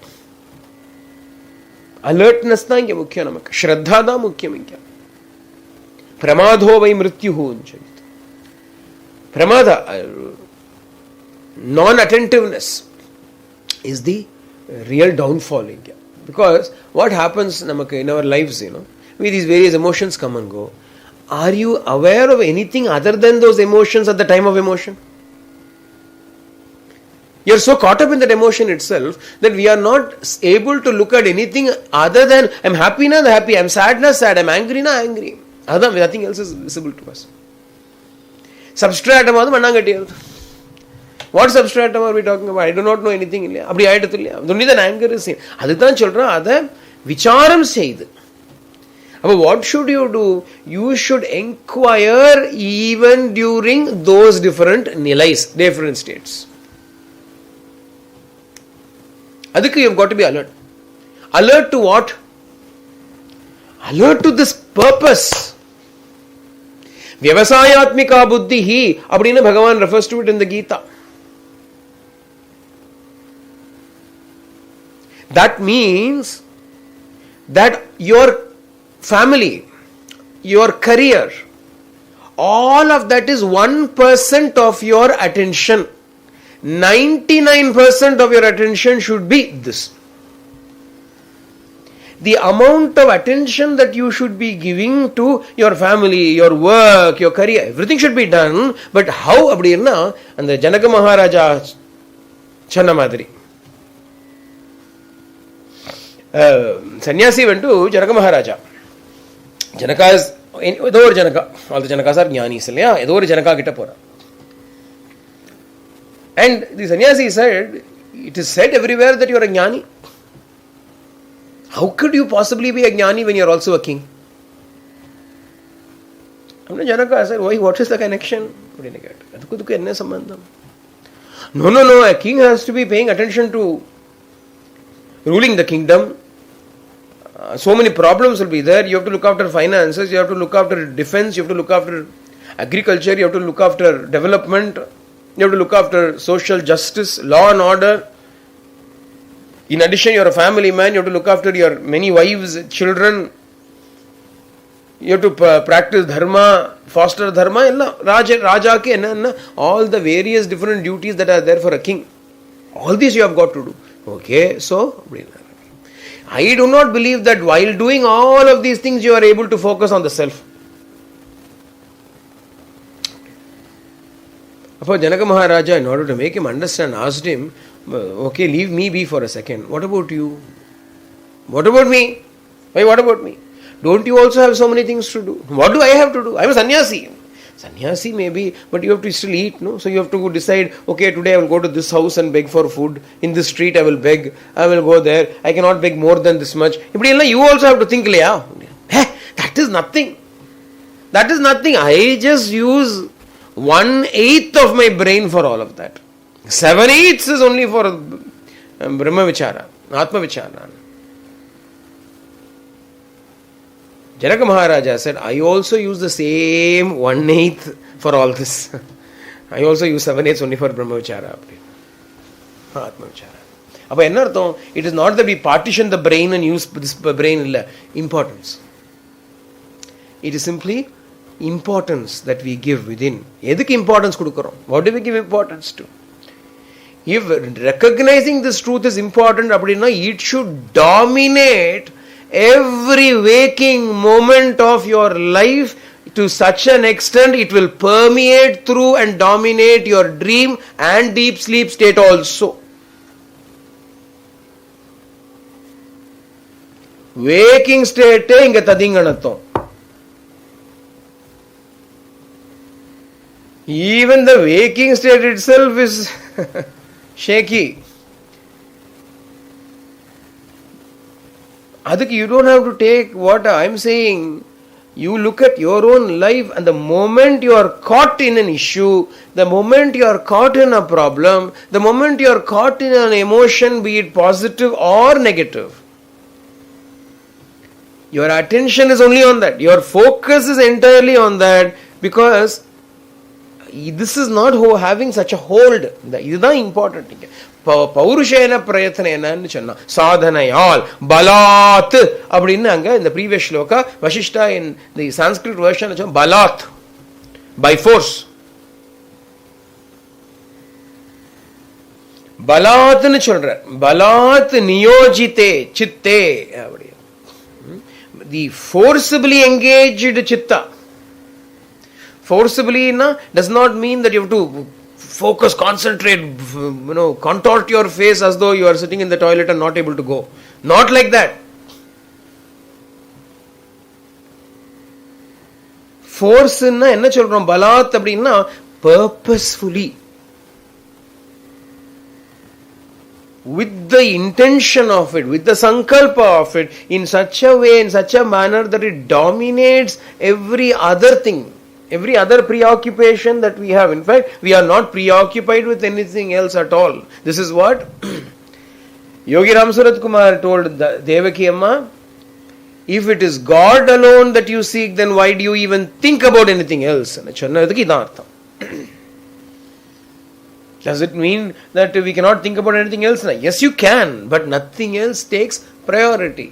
Alertness தான் இங்க முக்கியம். நமக்கு ஸ்ரத்தா தான் முக்கியம். இங்க பிரமாதோ வை மிருத்யுஹு. பிரமாத, non-attentiveness is the real downfall. Because what happens in our lives, with these various emotions come and go, are you aware of anything other than those emotions at the time of emotion? You're so caught up in that emotion itself that we are not able to look at anything other than I'm happy na happy, I'm sad na sad, I'm angry na angry. Nothing else is visible to us. Substratum adu mannangatti. What substratum are we talking about? I do not know anything. Only the anger is seen. Aduthan children adha vicharam seidu. But what should you do? You should inquire even during those different nilais, different states. Adhikku you have got to be alert. Alert to what? Alert to this purpose. Vyavasayatmika buddhihi. Abdina Bhagavan refers to it in the Gita. That means that your family, your career, all of that is 1% of your attention. 99% of your attention should be this. The amount of attention that you should be giving to your family, your work, your career, everything should be done. But how? Abdina and the Janaka Maharaja Channa Madri. Sannyasi went to Janaka Maharaja. Janaka is Edor Janaka. All the Janakas are Jnanis. Edor Janaka Gita Pora. And the sannyasi said, it is said everywhere that you are a jnani. How could you possibly be a jnani when you are also a king? Janaka said, why? What is the connection? No. A king has to be paying attention to ruling the kingdom. So many problems will be there. You have to look after finances, you have to look after defense, you have to look after agriculture, you have to look after development. You have to look after social justice, law and order. In addition, you are a family man. You have to look after your many wives, children. You have to practice dharma, foster dharma. Raja ke all the various different duties that are there for a king. All these you have got to do. Okay, so I do not believe that while doing all of these things you are able to focus on the self. For Janaka Maharaja, in order to make him understand, asked him, okay, leave me be for a second. What about you? What about me? Why, what about me? Don't you also have so many things to do? What do I have to do? I am a sannyasi. Sannyasi maybe, but you have to still eat, no? So you have to decide, okay, today I will go to this house and beg for food. In this street I will beg. I will go there. I cannot beg more than this much. You also have to think, that is nothing. That is nothing. I just use 1/8 of my brain for all of that. 7/8 is only for Brahma Vichara, Atma Vichara. Janaka Maharaja said, I also use the same 1/8 for all this. I also use 7/8 only for Brahma Vichara. Atma Vichara. It is not that we partition the brain and use this brain importance. It is simply importance that we give within. Edhukku importance kudukurom? What do we give importance to? If recognizing this truth is important, it should dominate every waking moment of your life to such an extent it will permeate through and dominate your dream and deep sleep state also. Waking state inga tadinganatham. Even the waking state itself is shaky. Adhik, you don't have to take what I am saying. You look at your own life, and the moment you are caught in an issue, the moment you are caught in a problem, the moment you are caught in an emotion, be it positive or negative, your attention is only on that. Your focus is entirely on that, because this is not having such a hold. This is important. Paurushena prayathanena channa sadhanayal balat abdinna in the previous shloka Vashishta in the Sanskrit version balat, by force. பலாத்னு சொல்ற, பலாத் நியோஜிதே சித்தே அப்படி, தி forcibly engaged chitta. Forcibly does not mean that you have to focus, concentrate, contort your face as though you are sitting in the toilet and not able to go. Not like that. Force என்ன சொல்றோம்? பலாத் அப்படின்னா purposefully, with the intention of it, with the sankalpa of it, in such a way, in such a manner that it dominates every other thing, every other preoccupation that we have. In fact, we are not preoccupied with anything else at all. This is what Yogi Ram Surat Kumar told Devaki Amma, if it is God alone that you seek, then why do you even think about anything else? சொன்னதுக்கு இதான் அர்த்தம். Does it mean that we cannot think about anything else? Yes, you can, but nothing else takes priority.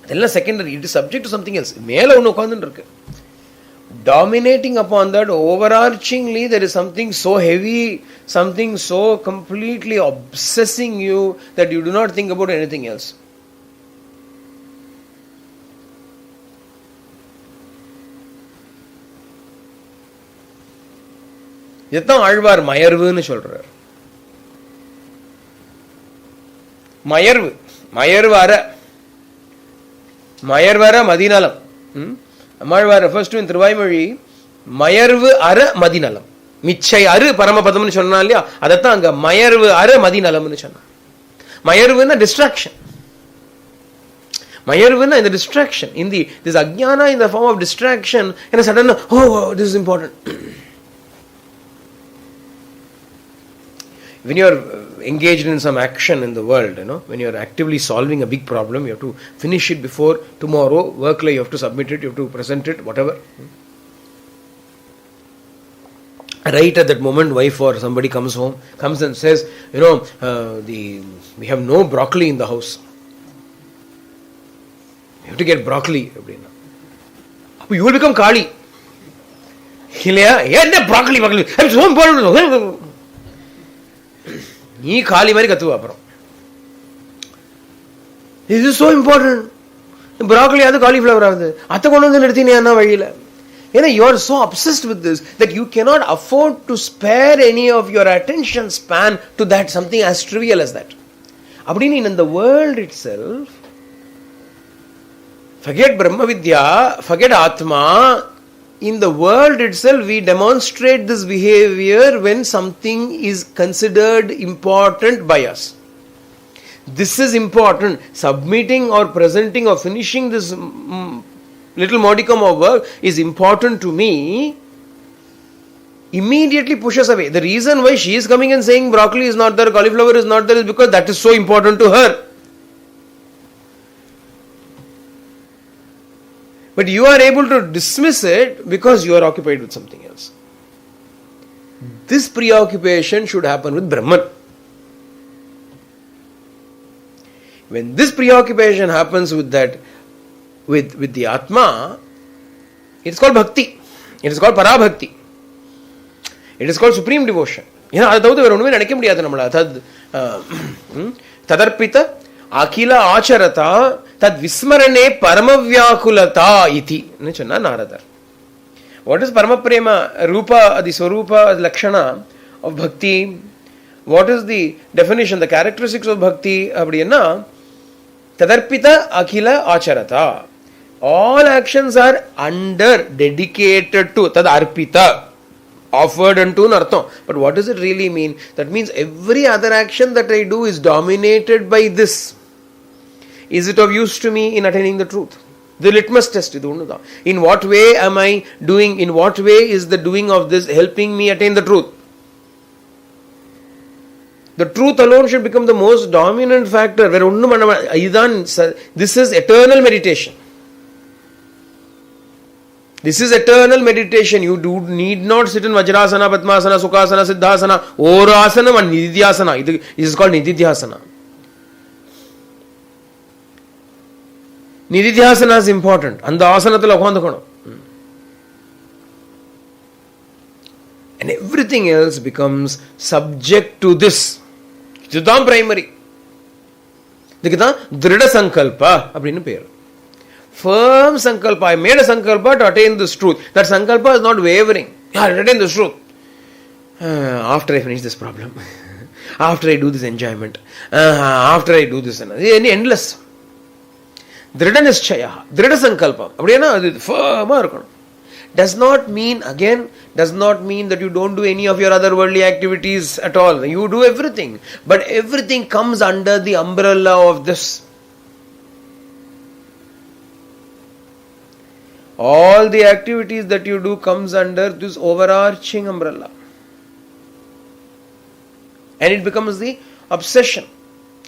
அதெல்லாம் secondary. It is subject to something else. மேல ஒன்று உட்கார்ந்துட்டு இருக்கு. Dominating upon that, overarchingly, there is something so heavy, something so completely obsessing you that you do not think about anything else. இதான் ஆழ்வார் மயர்வுன்னு சொல்றார். மயர்வு, மயர்வர, மயர்வர மதிநலம். Ammalvar first in Thiruvaimozhi மயர்வு அற மதிநலம், மிச்சை அரு பரமபதம்னு சொன்னா இல்லையா, அதைத்தான் அங்க மயர்வு அற மதிநலம்னு சொன்னார். மயர்வுன்னா டிஸ்ட்ராக்ஷன். மயர்வுன்னா இந்த டிஸ்ட்ராக்ஷன், இந்த this அஜ்ஞானா in the form of distraction, and suddenly, oh, this is important. When you are engaged in some action in the world, when you are actively solving a big problem, you have to finish it before tomorrow, work like you have to submit it, you have to present it, whatever. Right at that moment, wife or somebody comes and says, we have no broccoli in the house. You have to get broccoli. You will become Kali. Broccoli. I'm so important. நீ காலி மாதிரி கத்துவ. அப்புறம் இது so important, broccoli அது cauliflower ஆகுது, அத்தை கொண்டு வந்து நிறுத்தினா வழியில. ஏன்னா you are so obsessed with this that you cannot afford to spare any of your attention span to that, something as trivial as that. அப்படின்னு in the world itself, forget Brahma Vidya, forget Atma, in the world itself we demonstrate this behavior when something is considered important by us. This is important. Submitting or presenting or finishing this little modicum of work is important to me, immediately pushes away. The reason why she is coming and saying broccoli is not there, cauliflower is not there, is because that is so important to her. But you are able to dismiss it because you are occupied with something else. This preoccupation should happen with Brahman. When this preoccupation happens with that, with the Atma, it is called Bhakti. It is called Parabhakti. It is called supreme devotion. அதை தவிர வேற ஒண்ணுமே நினைக்க முடியாது நம்மள. ததர்ப்பித அகில ஆச்சரதா தத் விஸ்மரணே பரமவியாக்குலதா இதி சொன்னா நாரதர். What is Paramaprema, Rupa, the Swarupa, the Lakshana of Bhakti? What is the definition, the characteristics of Bhakti? அப்படின்னா ததர்ப்பித அகில ஆச்சரதா. All actions are under, dedicated to, tad arpita, offered unto nartham. But what does it really mean? That means every other action that I do is dominated by this. Is it of use to me in attaining the truth? The litmus test idu onnu dhaan. In what way am I doing, in what way is the doing of this helping me attain the truth? The truth alone should become the most dominant factor. Vera onnu manna idan, this is eternal meditation. This is eternal meditation. You need not sit in Vajrasana, Padmasana, Sukhasana, Siddhasana, or Asana and Nididhyasana. This is called Nididhyasana. Nididhyasana is important. And the asanathula ukandukonu. and everything else becomes subject to this. இதுதான் primary. இதுக்கு தான் திருட சங்கல்பா அப்படின்னு பேர். Firm sankalpa. I made a sankalpa to attain this truth. That sankalpa is not wavering. Yeah, I'll attain this truth. After I finish this problem, after I do this enjoyment, after I do this, endless. Drida nischaya, drida sankalpa. அப்படினா அது firm-ஆ இருக்கணும். Does not mean that you don't do any of your other worldly activities at all. You do everything. But everything comes under the umbrella of this. All the activities that you do comes under this overarching umbrella. And it becomes the obsession.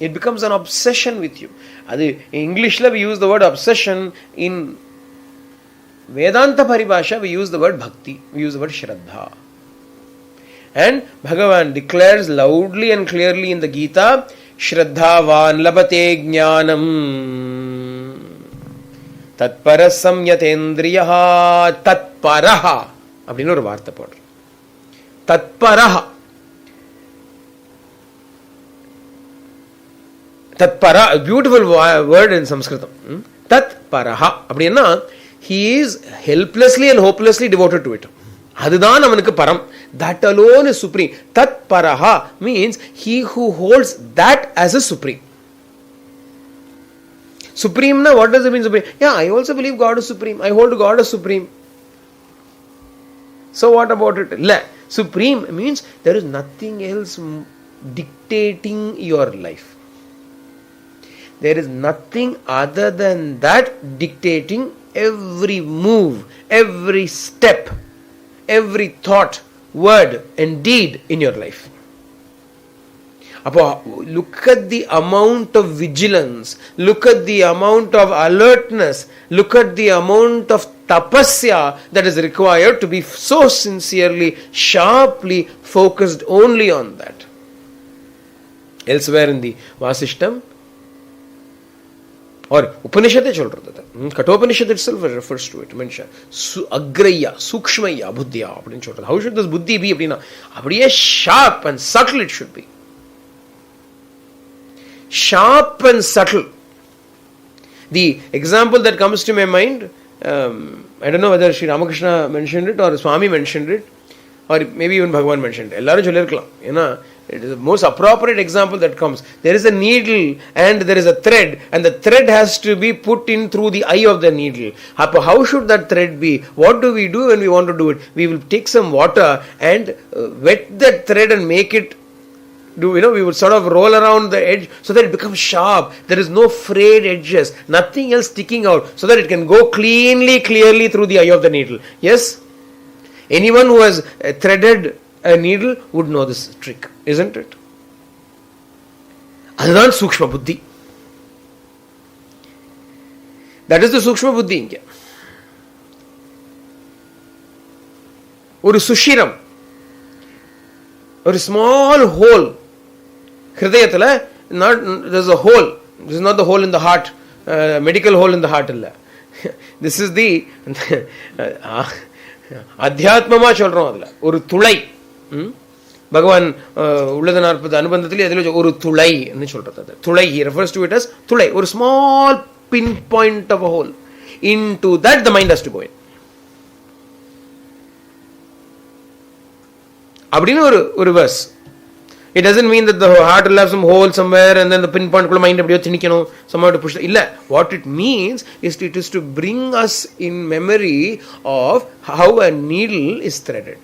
It becomes an obsession with you. In English we use the word obsession. In Vedanta Paribhasha we use the word bhakti. We use the word shraddha. And Bhagavan declares loudly and clearly in the Gita, Shraddhavan labate jnanam tatpara samyatendriyaha tatparaha அப்படின்னு ஒரு வார்த்தை போடுற. Tatparaha. Tatpara, a beautiful word in Sanskritam. Tatparaha. அப்படின்னா he is helplessly and hopelessly devoted to it. அதுதான் அவனுக்கு பரம். That alone is supreme. Tatparaha means he who holds that as a supreme. Supreme, na, what does it mean supreme? Yeah, I also believe God is supreme. I hold God as supreme. So what about it? Supreme means there is nothing else dictating your life. There is nothing other than that dictating every move, every step, every thought, word and deed in your life. Look at the amount of vigilance, look at the amount of alertness, look at the amount of tapasya that is required to be so sincerely, sharply focused only on that. Elsewhere in the Vasishtam or Upanishad Kathopanishad itself refers to it. Mention agraya, sukshmaya, buddhya. How should this buddhi be? Sharp and subtle it should be. Sharp and subtle. The example that comes to my mind, I don't know whether Sri Ramakrishna mentioned it or Swami mentioned it or maybe even Bhagavan mentioned it. Ellarum sollirkalam. It is the most appropriate example that comes. There is a needle and there is a thread, and the thread has to be put in through the eye of the needle. How should that thread be? What do we do when we want to do it? We will take some water and wet that thread and make it we would sort of roll around the edge so that it becomes sharp. There is no frayed edges, nothing else sticking out, so that it can go clearly through the eye of the needle. Yes? Anyone who has threaded a needle would know this trick, isn't it? Adhan Sukshma Buddhi. That is the Sukshma Buddhi. Oru Sushiram, or a small hole. Hridayathila, there's a hole. This is not the hole in the heart, medical hole in the heart. This is the Adhyatmama சொல்றோம் அதுல ஒரு துளை. பகவான் உள்ளதனார்ப்பத அனுபந்தத்திலே அதில் ஒரு துளை என்று சொல்றது. துளை, he refers to it as துளை, ஒரு small pinpoint of a hole. Into that the mind has to go in. அப்படின்னு ஒரு verse. It doesn't mean that the heart will have some hole somewhere and then the pinpoint kulla mind அப்படியே திணிக்கணும், somehow to push. இல்ல, what it means is it is to bring us in memory of how a needle is threaded.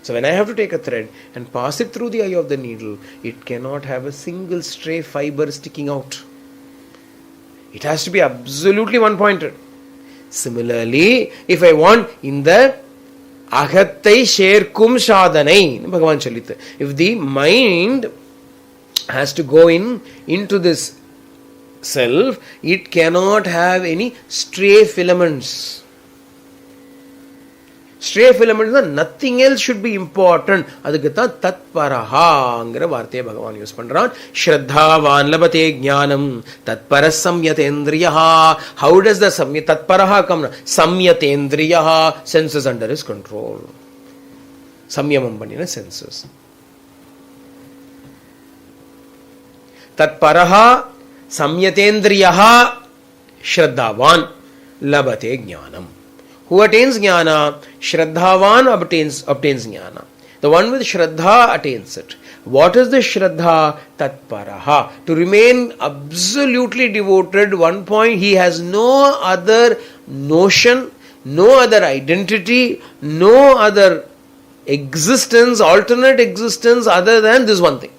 So when I have to take a thread and pass it through the eye of the needle, it cannot have a single stray fiber sticking out. It has to be absolutely one-pointed. Similarly, if I want in the agattai sherkum sadhanai, Bhagavan Chalita, if the mind has to go into this self, it cannot have any stray filaments. Stray filaments, nothing else should be important. Adukku thaan tatparaha angra vaarthaiya Bhagavan use pandran. Shraddhavan labate jnanam tatpara samyatendriyaha. How does the tatparaha come? Samyatendriyaha, senses under his control. Samyamam panina senses. Tatparaha samyatendriyaha shraddhavan labate jnanam. Who attains jnana? Shraddhavan obtains jnana. The one with shraddha attains it. What is the shraddha? Tatparaha. To remain absolutely devoted, one point, he has no other notion, no other identity, no other existence, alternate existence other than this one thing.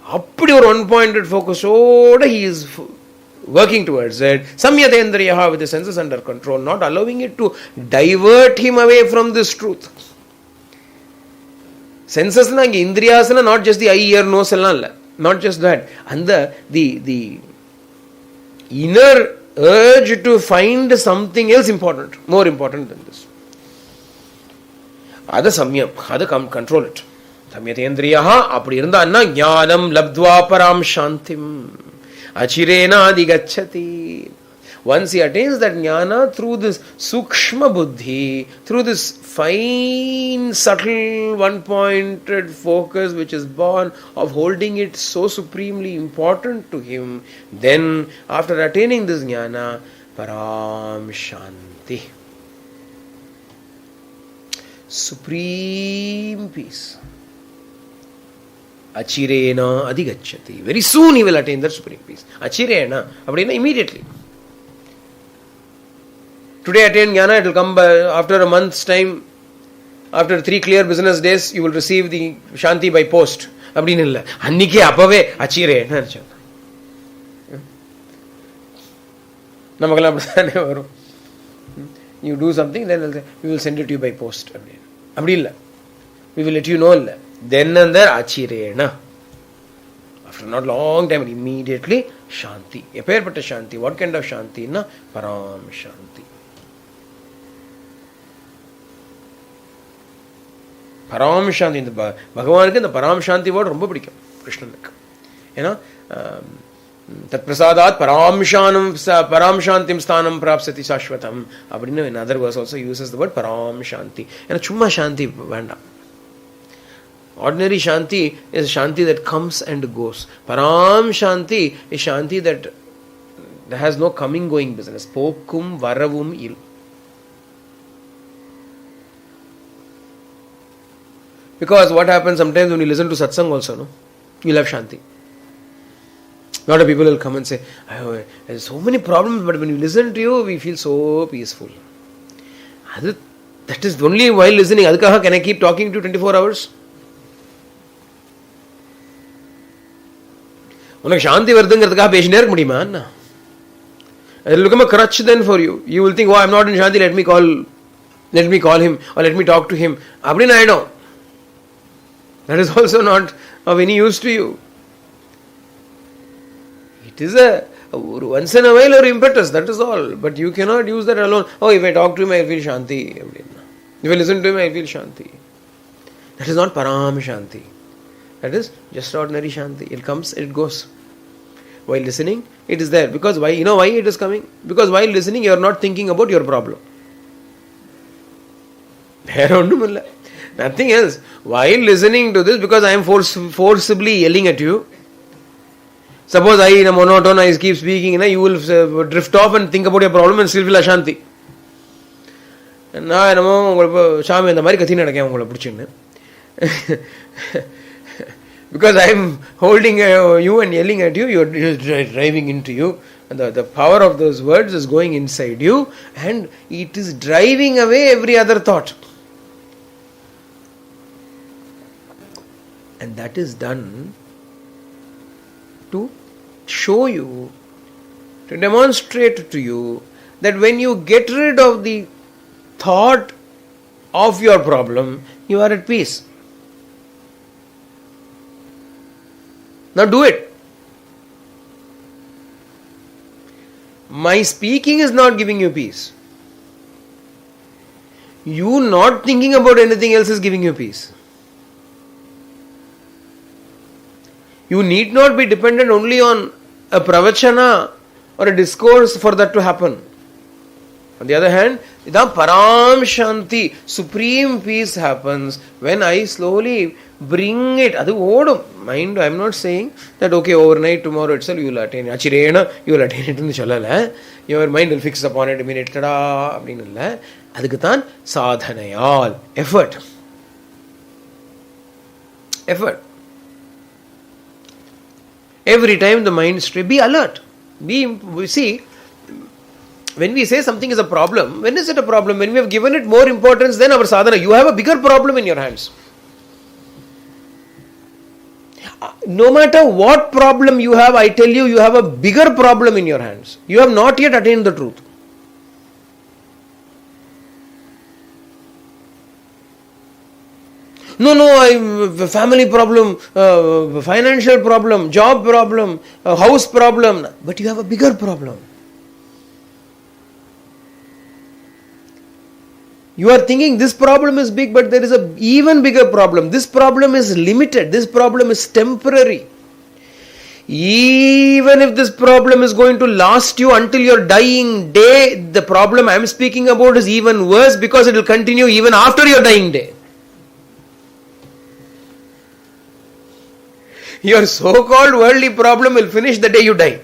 Appadi or one-pointed focus, he is working towards it. Samyatendriyaha, with the senses under control, not allowing it to divert him away from this truth. Senses na indriyas na, not just the eye, ear, nose, not just that. And the inner urge to find something else important, more important than this. Ada samyam, ada control it. Samyatendriyaha, apdi irundha anna jnanam labdva param shantim achirena adigacchati. Once he attains that jnana through this sukshma buddhi, through this fine, subtle, one-pointed focus which is born of holding it so supremely important to him, then after attaining this jnana, param shanti, supreme peace, achirena adigacchati. Very soon he will attain that supreme peace. Achirena, appadina immediately. Today attain jnana, it will come after a month's time. After 3 clear business days, you will receive the shanti by post. Appadina illa. Annike appave achire. Namakala appadane varum. You do something, then we will send it to you by post. Appadilla. We will let you know. Then and there achirena. After not long time, immediately shanti. Epperpatta shanti. What kind of shanti? Na param shanti. Param Shanti. இந்த பகவானுக்கு இந்த பராம் சாந்தி word ரொம்ப பிடிக்கும் கிருஷ்ணனுக்கு. ஏன்னா தத்பிரசாதாத் பராம் சாந்திம் ஸ்தானம் பிராப்சதி சாஸ்வதம் அப்படின்னு in other verse also uses the word param shanti. ஏன்னா சும்மா சாந்தி வேண்டாம். Ordinary shanti is shanti that comes and goes. Param shanti is shanti that has no coming going business. Pokum varavum il. Because what happens sometimes when you listen to satsang also, no? You'll have shanti. A lot of people will come and say, there's so many problems, but when we listen to you, we feel so peaceful. That is only while listening. Adhikaha, can I keep talking to you 24 hours? உனக்கு சாந்தி வருதுங்கிறதுக்காக பேசினே இருக்க முடியுமா? It will become a crutch then for you. You will think, oh, I'm not in shanti, let me call him or let me talk to him. Appadina ஆயிடும். That is also not of any use to you. It is a once in a while or impetus, that is all. But you cannot use that alone. Oh, if I talk to him, I feel shanti. If I listen to him, I feel shanti. That is not param shanti. That is just ordinary shanti. It comes, it goes. While listening, it is there. Because why? You know why it is coming? Because while listening, you are not thinking about your problem. Nothing else. While listening to this, because I am forcibly yelling at you, suppose I in a monotone, I keep speaking, you will drift off and think about your problem and still feel ashanti. And now, because I am holding you and yelling at you, you are driving into you. And the power of those words is going inside you and it is driving away every other thought. And that is done to show you, to demonstrate to you that when you get rid of the thought of your problem, you are at peace. Now do it. My speaking is not giving you peace. You not thinking about anything else is giving you peace. You need not be dependent only on a pravachana or a discourse for that to happen. On the other hand, the Param Shanti, supreme peace happens when I slowly bring it. Adu odum. Mind, I am not saying that okay, overnight, tomorrow itself you will attain it. Achirena, you will attain it in the chalala. Your mind will fix upon it immediately. Tada, abdinalla. Adukathan sadhanayal. Effort. Effort. Every time the mind stray, be alert. See, when we say something is a problem, when is it a problem? When we have given it more importance than our sadhana. You have a bigger problem in your hands. No matter what problem you have, I tell you, you have a bigger problem in your hands. You have not yet attained the truth. No, family problem, financial problem, job problem, house problem. But you have a bigger problem. You are thinking this problem is big, but there is an even bigger problem. This problem is limited. This problem is temporary. Even if this problem is going to last you until your dying day, the problem I am speaking about is even worse because it will continue even after your dying day. Your so-called worldly problem will finish the day you die.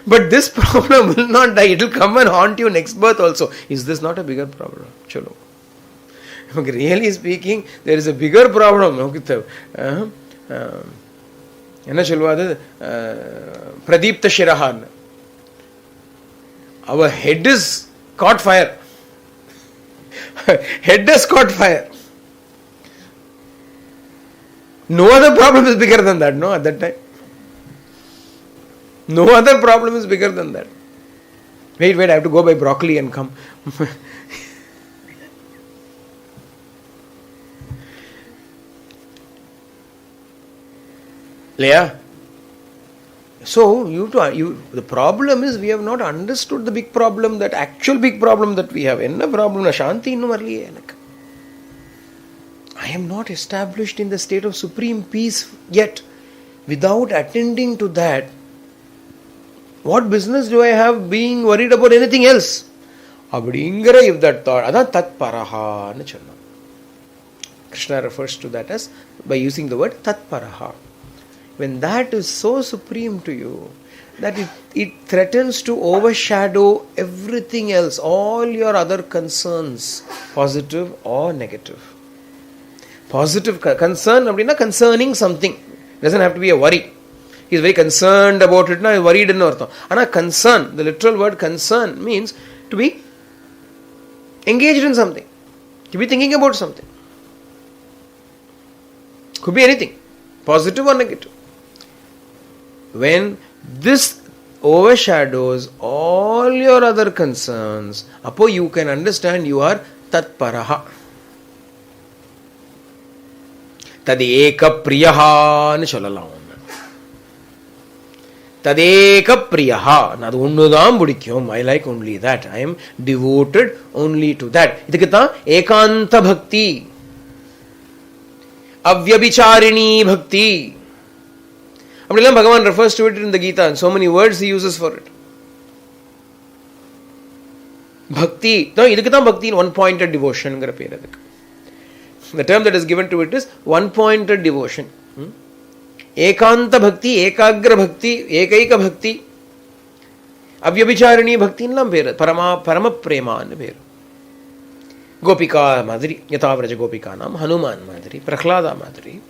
But this problem will not die. It will come and haunt you next birth also. Is this not a bigger problem? Chalo. Really speaking, there is a bigger problem. என்ன சொல்வாது Pradipta ஷிரஹான். Our head is caught fire. Head has caught fire. No other problem is bigger than that, no, at that time. No other problem is bigger than that. Wait, I have to go buy broccoli and come. Leah. So, the problem is we have not understood the big problem, that actual big problem that we have. Enna problem? Shanti innum varliye enakku. I am not established in the state of supreme peace yet. Without attending to that, what business do I have being worried about anything else? Abdingara, if that thought, adha tat paraha nu chollam. Krishna refers to that as by using the word tat paraha. When that is so supreme to you that it threatens to overshadow everything else, all your other concerns, positive or negative. Positive concern, concerning something. Doesn't have to be a worry. He is very concerned about it, now worried in ortho. And a concern, the literal word concern means to be engaged in something, to be thinking about something. Could be anything, positive or negative. When this overshadows all your other concerns, appo you can understand you are tat paraha. Tadeka priyaha nu sollalam. Tadeka priyaha. Nadu onnudam budikum. I like only that. I am devoted only to that. Idukku ekanta bhakti. Avyabhicharini bhakti. Bhagavan refers to it in the Gita and so many words he uses for it. Bhakti. No, idukku bhakti, one-pointed devotion. The term that is given to it is one-pointed devotion. Ekanta bhakti, ekagra bhakti, ekaika bhakti, avyabhicharini bhakti illam peru. Parama prema annu peru. Gopika madri, yathavraja gopika nam, Hanuman madri, Prahlada madri.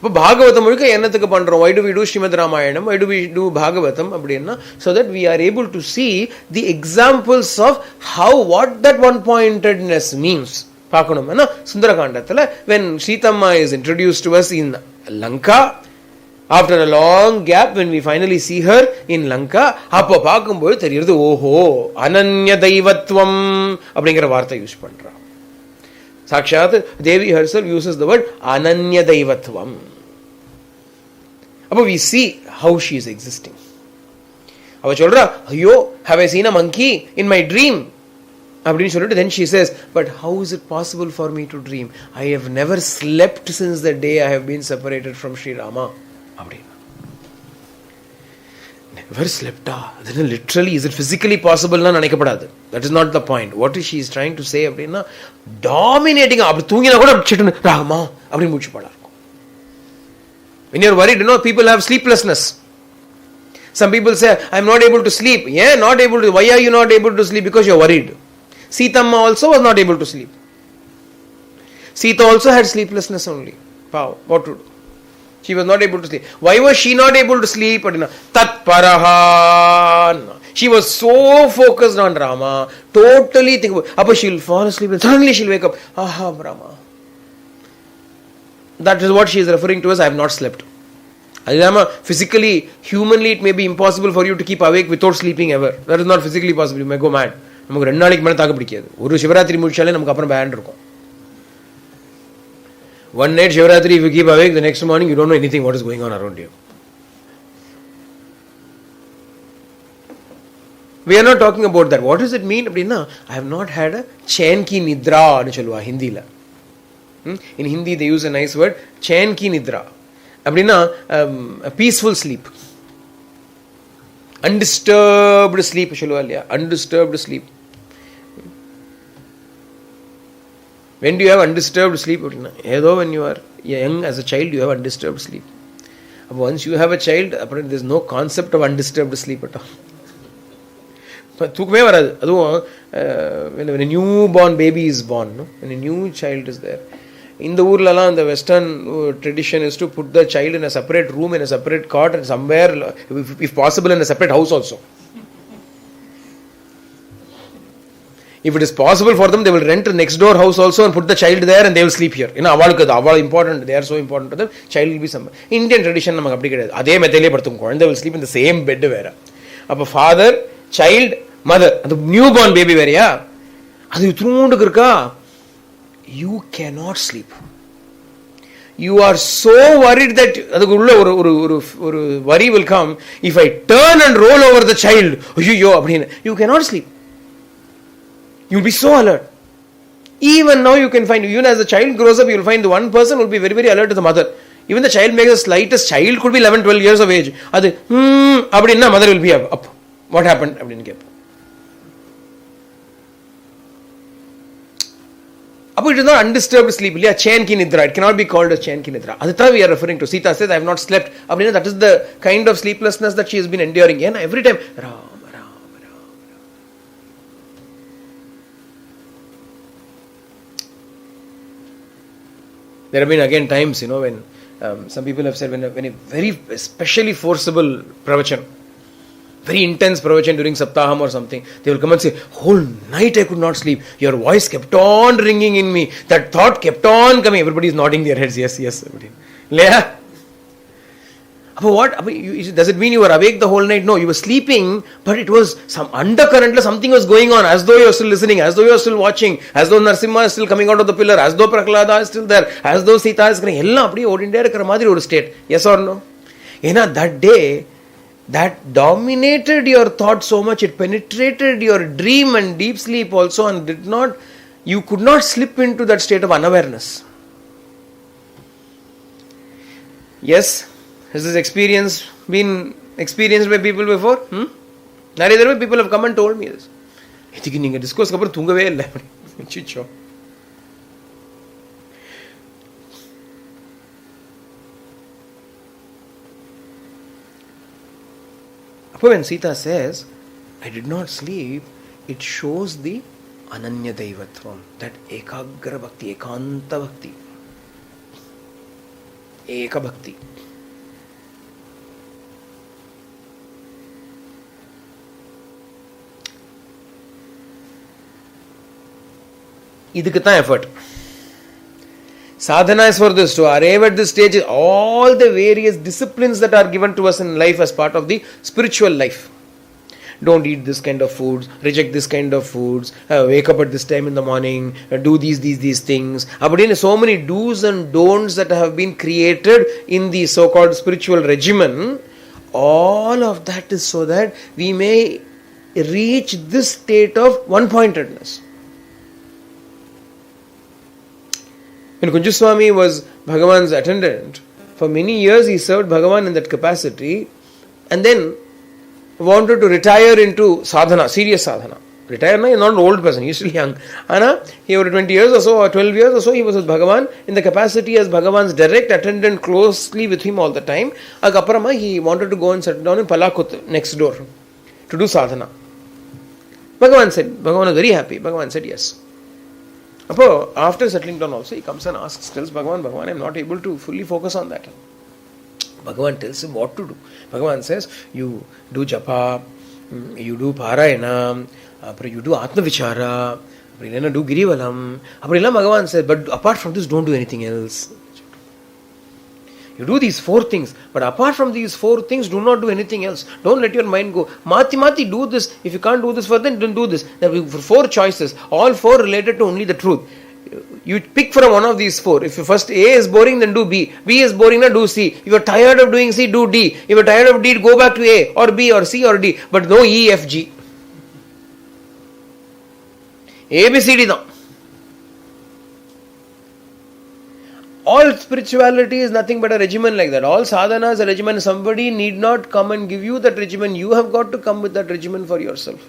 Bhagavatam mulka ennathukku pandrom. Why do we do Srimad Ramayanam? Why do we do Bhagavatam? Abdinna, so that we are able to see the examples of what that one-pointedness means. Sundarakanda, when Sitama is introduced to us in Lanka, after a long gap, when we finally see her in Lanka, appo paakumbodhu theriyudhu, oho, ananya daivatvam அப்படிங்கிற வார்த்தை use பண்றா. Sakshat Devi herself uses the word ananya daivatvam. Appo we see how she is existing. Ava solra, ayyo, have I seen a monkey in my dream? Then she says, but how is it possible for me to dream? I have never slept since the day I have been separated from Sri Rama. Where slept? Then literally, is it physically possible? That is not the point. What is she is trying to say? Dominating. Rama. When you're worried, people have sleeplessness. Some people say, I'm not able to sleep. Yeah, not able to. Why are you not able to sleep? Because you're worried. Sita also was not able to sleep. Sita also had sleeplessness only. Wow, what to do? She was not able to sleep. Why was she not able to sleep? Tat parahan. She was so focused on Rama, totally thinking about. She'll fall asleep and suddenly she'll wake up. Aha, Rama. That is what she is referring to as I have not slept. Rama, physically, humanly, it may be impossible for you to keep awake without sleeping ever. That is not physically possible. You may go mad. நமக்கு 2 நாளைக்கு மேலே தாக்க பிடிக்காது. ஒரு சிவராத்திரி முடிச்சாலே நமக்கு அப்புறம் pant இருக்கும். One night Shivaratri, if you keep awake, the next morning you don't know anything what is going on around you. We are not talking about that. What does it mean? I have not had a chain ki nidra Hindi la. In Hindi they use a nice word, chain ki nidra. A peaceful sleep. Undisturbed sleep. Undisturbed sleep. When do you have undisturbed sleep? Although when you are young as a child, you have undisturbed sleep. Once you have a child, there is no concept of undisturbed sleep at all. But when a newborn baby is born, when a new child is there, in the Urlala, the Western tradition is to put the child in a separate room, in a separate cot, and somewhere, if possible, in a separate house also. If it is possible for them, they will rent a next door house also and put the child there and they will sleep here. Important, they are so important to them. Child will be somewhere. Indian tradition, they will sleep in the same bed. A father, child, mother, the newborn baby, you cannot sleep. You are so worried that worry will come. If I turn and roll over the child, you cannot sleep. You will be so alert. Even now you can find, even as the child grows up, you will find the one person will be very, very alert to the mother. Even the child makes the slightest, child could be 11, 12 years of age. Mother will be up. What happened? It is not undisturbed sleep. Chain ki nidra. It cannot be called a chain ki nidra. Aditya we are referring to. Sita says, I have not slept. That is the kind of sleeplessness that she has been enduring. Every time, Ram. There have been again times, when some people have said when a very especially forcible pravachan, very intense pravachan during Saptaham or something, they will come and say, whole night I could not sleep. Your voice kept on ringing in me. That thought kept on coming. Everybody is nodding their heads. Yes. Yeah. But what? Does it mean you were awake the whole night? No, you were sleeping, but it was some undercurrent, something was going on, as though you are still listening, as though you are still watching, as though Narsimha is still coming out of the pillar, as though Prahlada is still there, as though Sita is going. State. Yes or no? That day, that dominated your thought so much, it penetrated your dream and deep sleep also, and you could not slip into that state of unawareness. Yes. Has this experience been experienced by people before? Narendra, people have come and told me this. Discourse kapar thungave illa. Chicho. When Sita says, I did not sleep, it shows the Ananya Daivatvam, that Ekagra Bhakti, Ekanta Bhakti. Eka Bhakti. Idukku effort. Sadhana is for this, to arrive at this stage, all the various disciplines that are given to us in life as part of the spiritual life. Don't eat this kind of foods, reject this kind of foods, wake up at this time in the morning, do these things. So many do's and don'ts that have been created in the so-called spiritual regimen. All of that is so that we may reach this state of one-pointedness. When Kunjuswami was Bhagavan's attendant, for many years he served Bhagavan in that capacity, and then wanted to retire into sadhana, serious sadhana. Retire, no, he's not an old person, he's still young. He was 20 years or so, or 12 years or so, he was with Bhagavan in the capacity as Bhagavan's direct attendant, closely with him all the time. Akaparama, he wanted to go and settle down in Palakut, next door, to do sadhana. Bhagavan was very happy. Bhagavan said yes. After settling down also, he comes and tells Bhagavan, I'm not able to fully focus on that. Bhagavan tells him what to do. Bhagavan says, you do japa, you do parayana, you do atma vichara, you do girivalam. Bhagavan says, but apart from this, don't do anything else. You do these 4 things, but apart from these 4 things, do not do anything else. Don't let your mind go. Mati, do this. If you can't do this for then, don't do this. There will be 4 choices, all 4 related to only the truth. You pick from one of these 4. If first A is boring, then do B. B is boring, then do C. If you're tired of doing C, do D. If you're tired of D, go back to A or B or C or D. But no E, F, G. A, B, C, D now. All spirituality is nothing but a regimen like that. All sadhana is a regimen. Somebody need not come and give you that regimen. You have got to come with that regimen for yourself.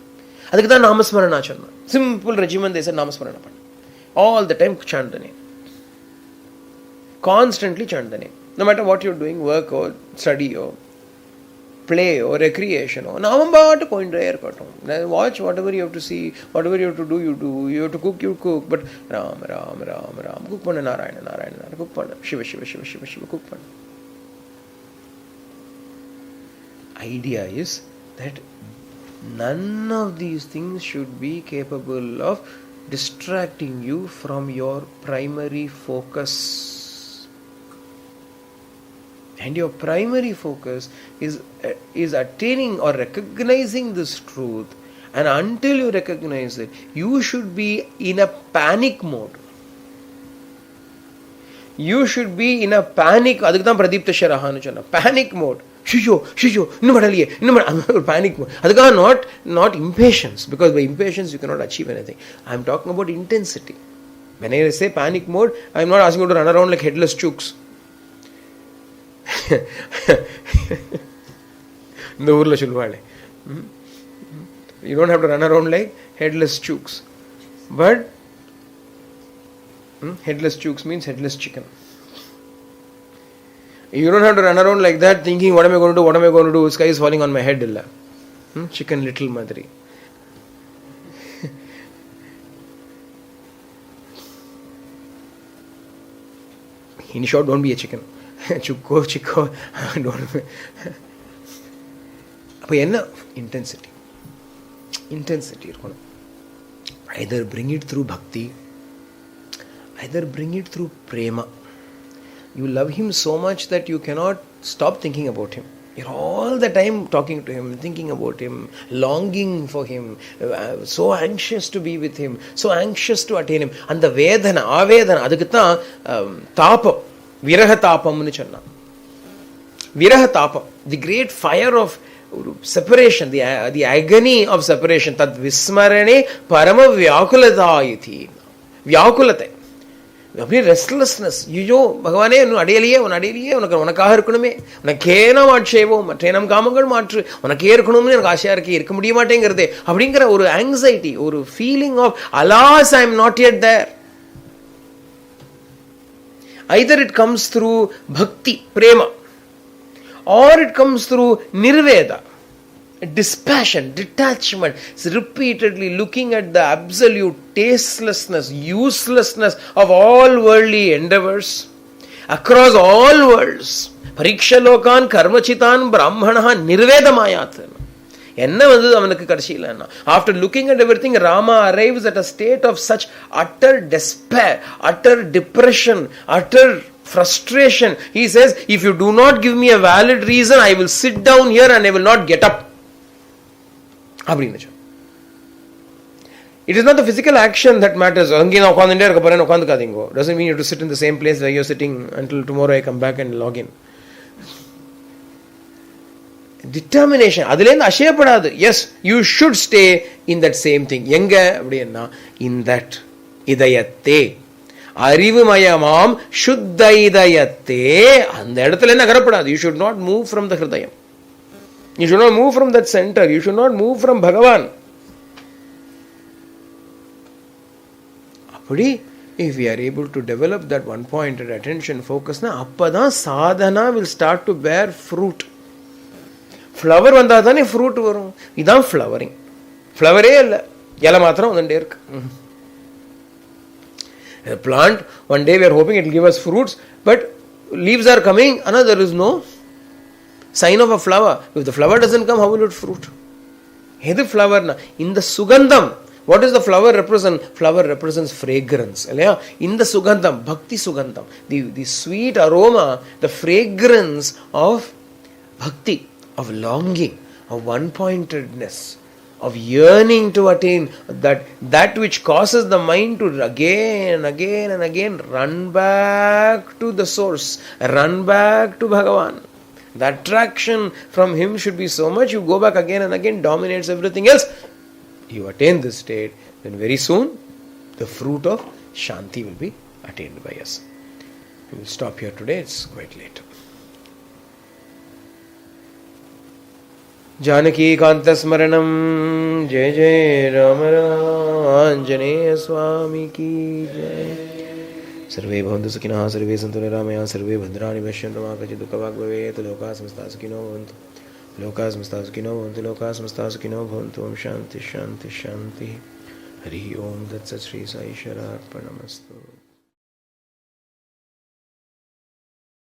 That's why Namasmarana channa. Simple regimen, they said Namasmarana. All the time chant the name. Constantly chant the name. No matter what you're doing, work or study or play or recreation or Namambata point rare katom. Watch whatever you have to see, whatever you have to do, you do. You have to cook, you cook. But Ram. Cook panna Narayana. Cook panna Shiva. Cook panna. Idea is that none of these things should be capable of distracting you from your primary focus. And your primary focus is attaining or recognizing this truth. And until you recognize it, you should be in a panic mode. You should be in a panic. Adukam Pradipta Sharahanu panic mode. Shisho, panic mode. Adukam not impatience, because by impatience you cannot achieve anything. I am talking about intensity. When I say panic mode, I am not asking you to run around like headless chooks. You don't have to run around like headless chooks. But headless chooks means headless chicken. You don't have to run around like that thinking, what am I going to do? Sky is falling on my head. Chicken little madri. In short, don't be a chicken. Chukko, don't. Intensity. Either bring it through bhakti, either bring it through prema. You love him so much that you cannot stop thinking about him. You're all the time talking to him, thinking about him, longing for him, so anxious to be with him, so anxious to attain him. And the vedana, avedana, adukatha tapa, viraha tapamnu channa. Viraha tapa, the great fire of separation, the agony of separation. Tad vismarane parama vyakulata iti. Vyakulate. Restlessness. Bhagavane, unakaha irukanume, unakena maatchevo, matrenam kamagal maatru, unake irukanume, unakasha irukku irukka mudiyamaatengirudhe. Abdingra oru anxiety, oru feeling of, alas, I am not yet there. Either it comes through bhakti, prema, or it comes through nirveda, dispassion, detachment, repeatedly looking at the absolute tastelessness, uselessness of all worldly endeavors across all worlds. Pariksha lokan karmachitan brahmanaha nirvedamayat. After looking at everything, Rama arrives at a state of such utter despair, utter depression, utter frustration. He says, if you do not give me a valid reason, I will sit down here and I will not get up. It is not the physical action that matters. Doesn't mean you have to sit in the same place where you are sitting until tomorrow I come back and log in. Determination. Yes, you should stay in that same thing. In that idayate. Arivumayamam shuddha idayate. You should not move from the hridayam. You should not move from that center. You should not move from Bhagavan. If we are able to develop that one-pointed attention focus, appada sadhana will start to bear fruit. Flower vandadane fruit varum. Idam flowering. Flower illa. Yala matram ondande irukku. A plant, one day we are hoping it will give us fruits, but leaves are coming, there is no sign of a flower. If the flower doesn't come, how will it fruit? Hedu flower na. In the sugandham, what does the flower represent? Flower represents fragrance. In the sugandham, bhakti sugandham, the sweet aroma, the fragrance of bhakti, of longing, of one-pointedness, of yearning to attain that which causes the mind to again and again run back to the source, run back to Bhagavan. The attraction from him should be so much, you go back again and again, dominates everything else. You attain this state, then very soon the fruit of Shanti will be attained by us. We will stop here today, it's quite late. Janaki Kant स्मरणम जय जय राम राम आंजनेय स्वामी की जय। सर्वे भवन्तु सुखिनः सर्वे सन्तु निरामयाः सर्वे भद्राणि पश्यन्तु मा कचित् दुःखभाग् भवेत् लोकाः समस्ताः सुखिनो भवन्तु लोकाः समस्ताः सुखिनो भवन्तु लोकाः समस्ताः सुखिनो भवन्तु ओम शांति शांति शांति। हरि ओम तत्सत् श्री साईश्वरार्पणमस्तु।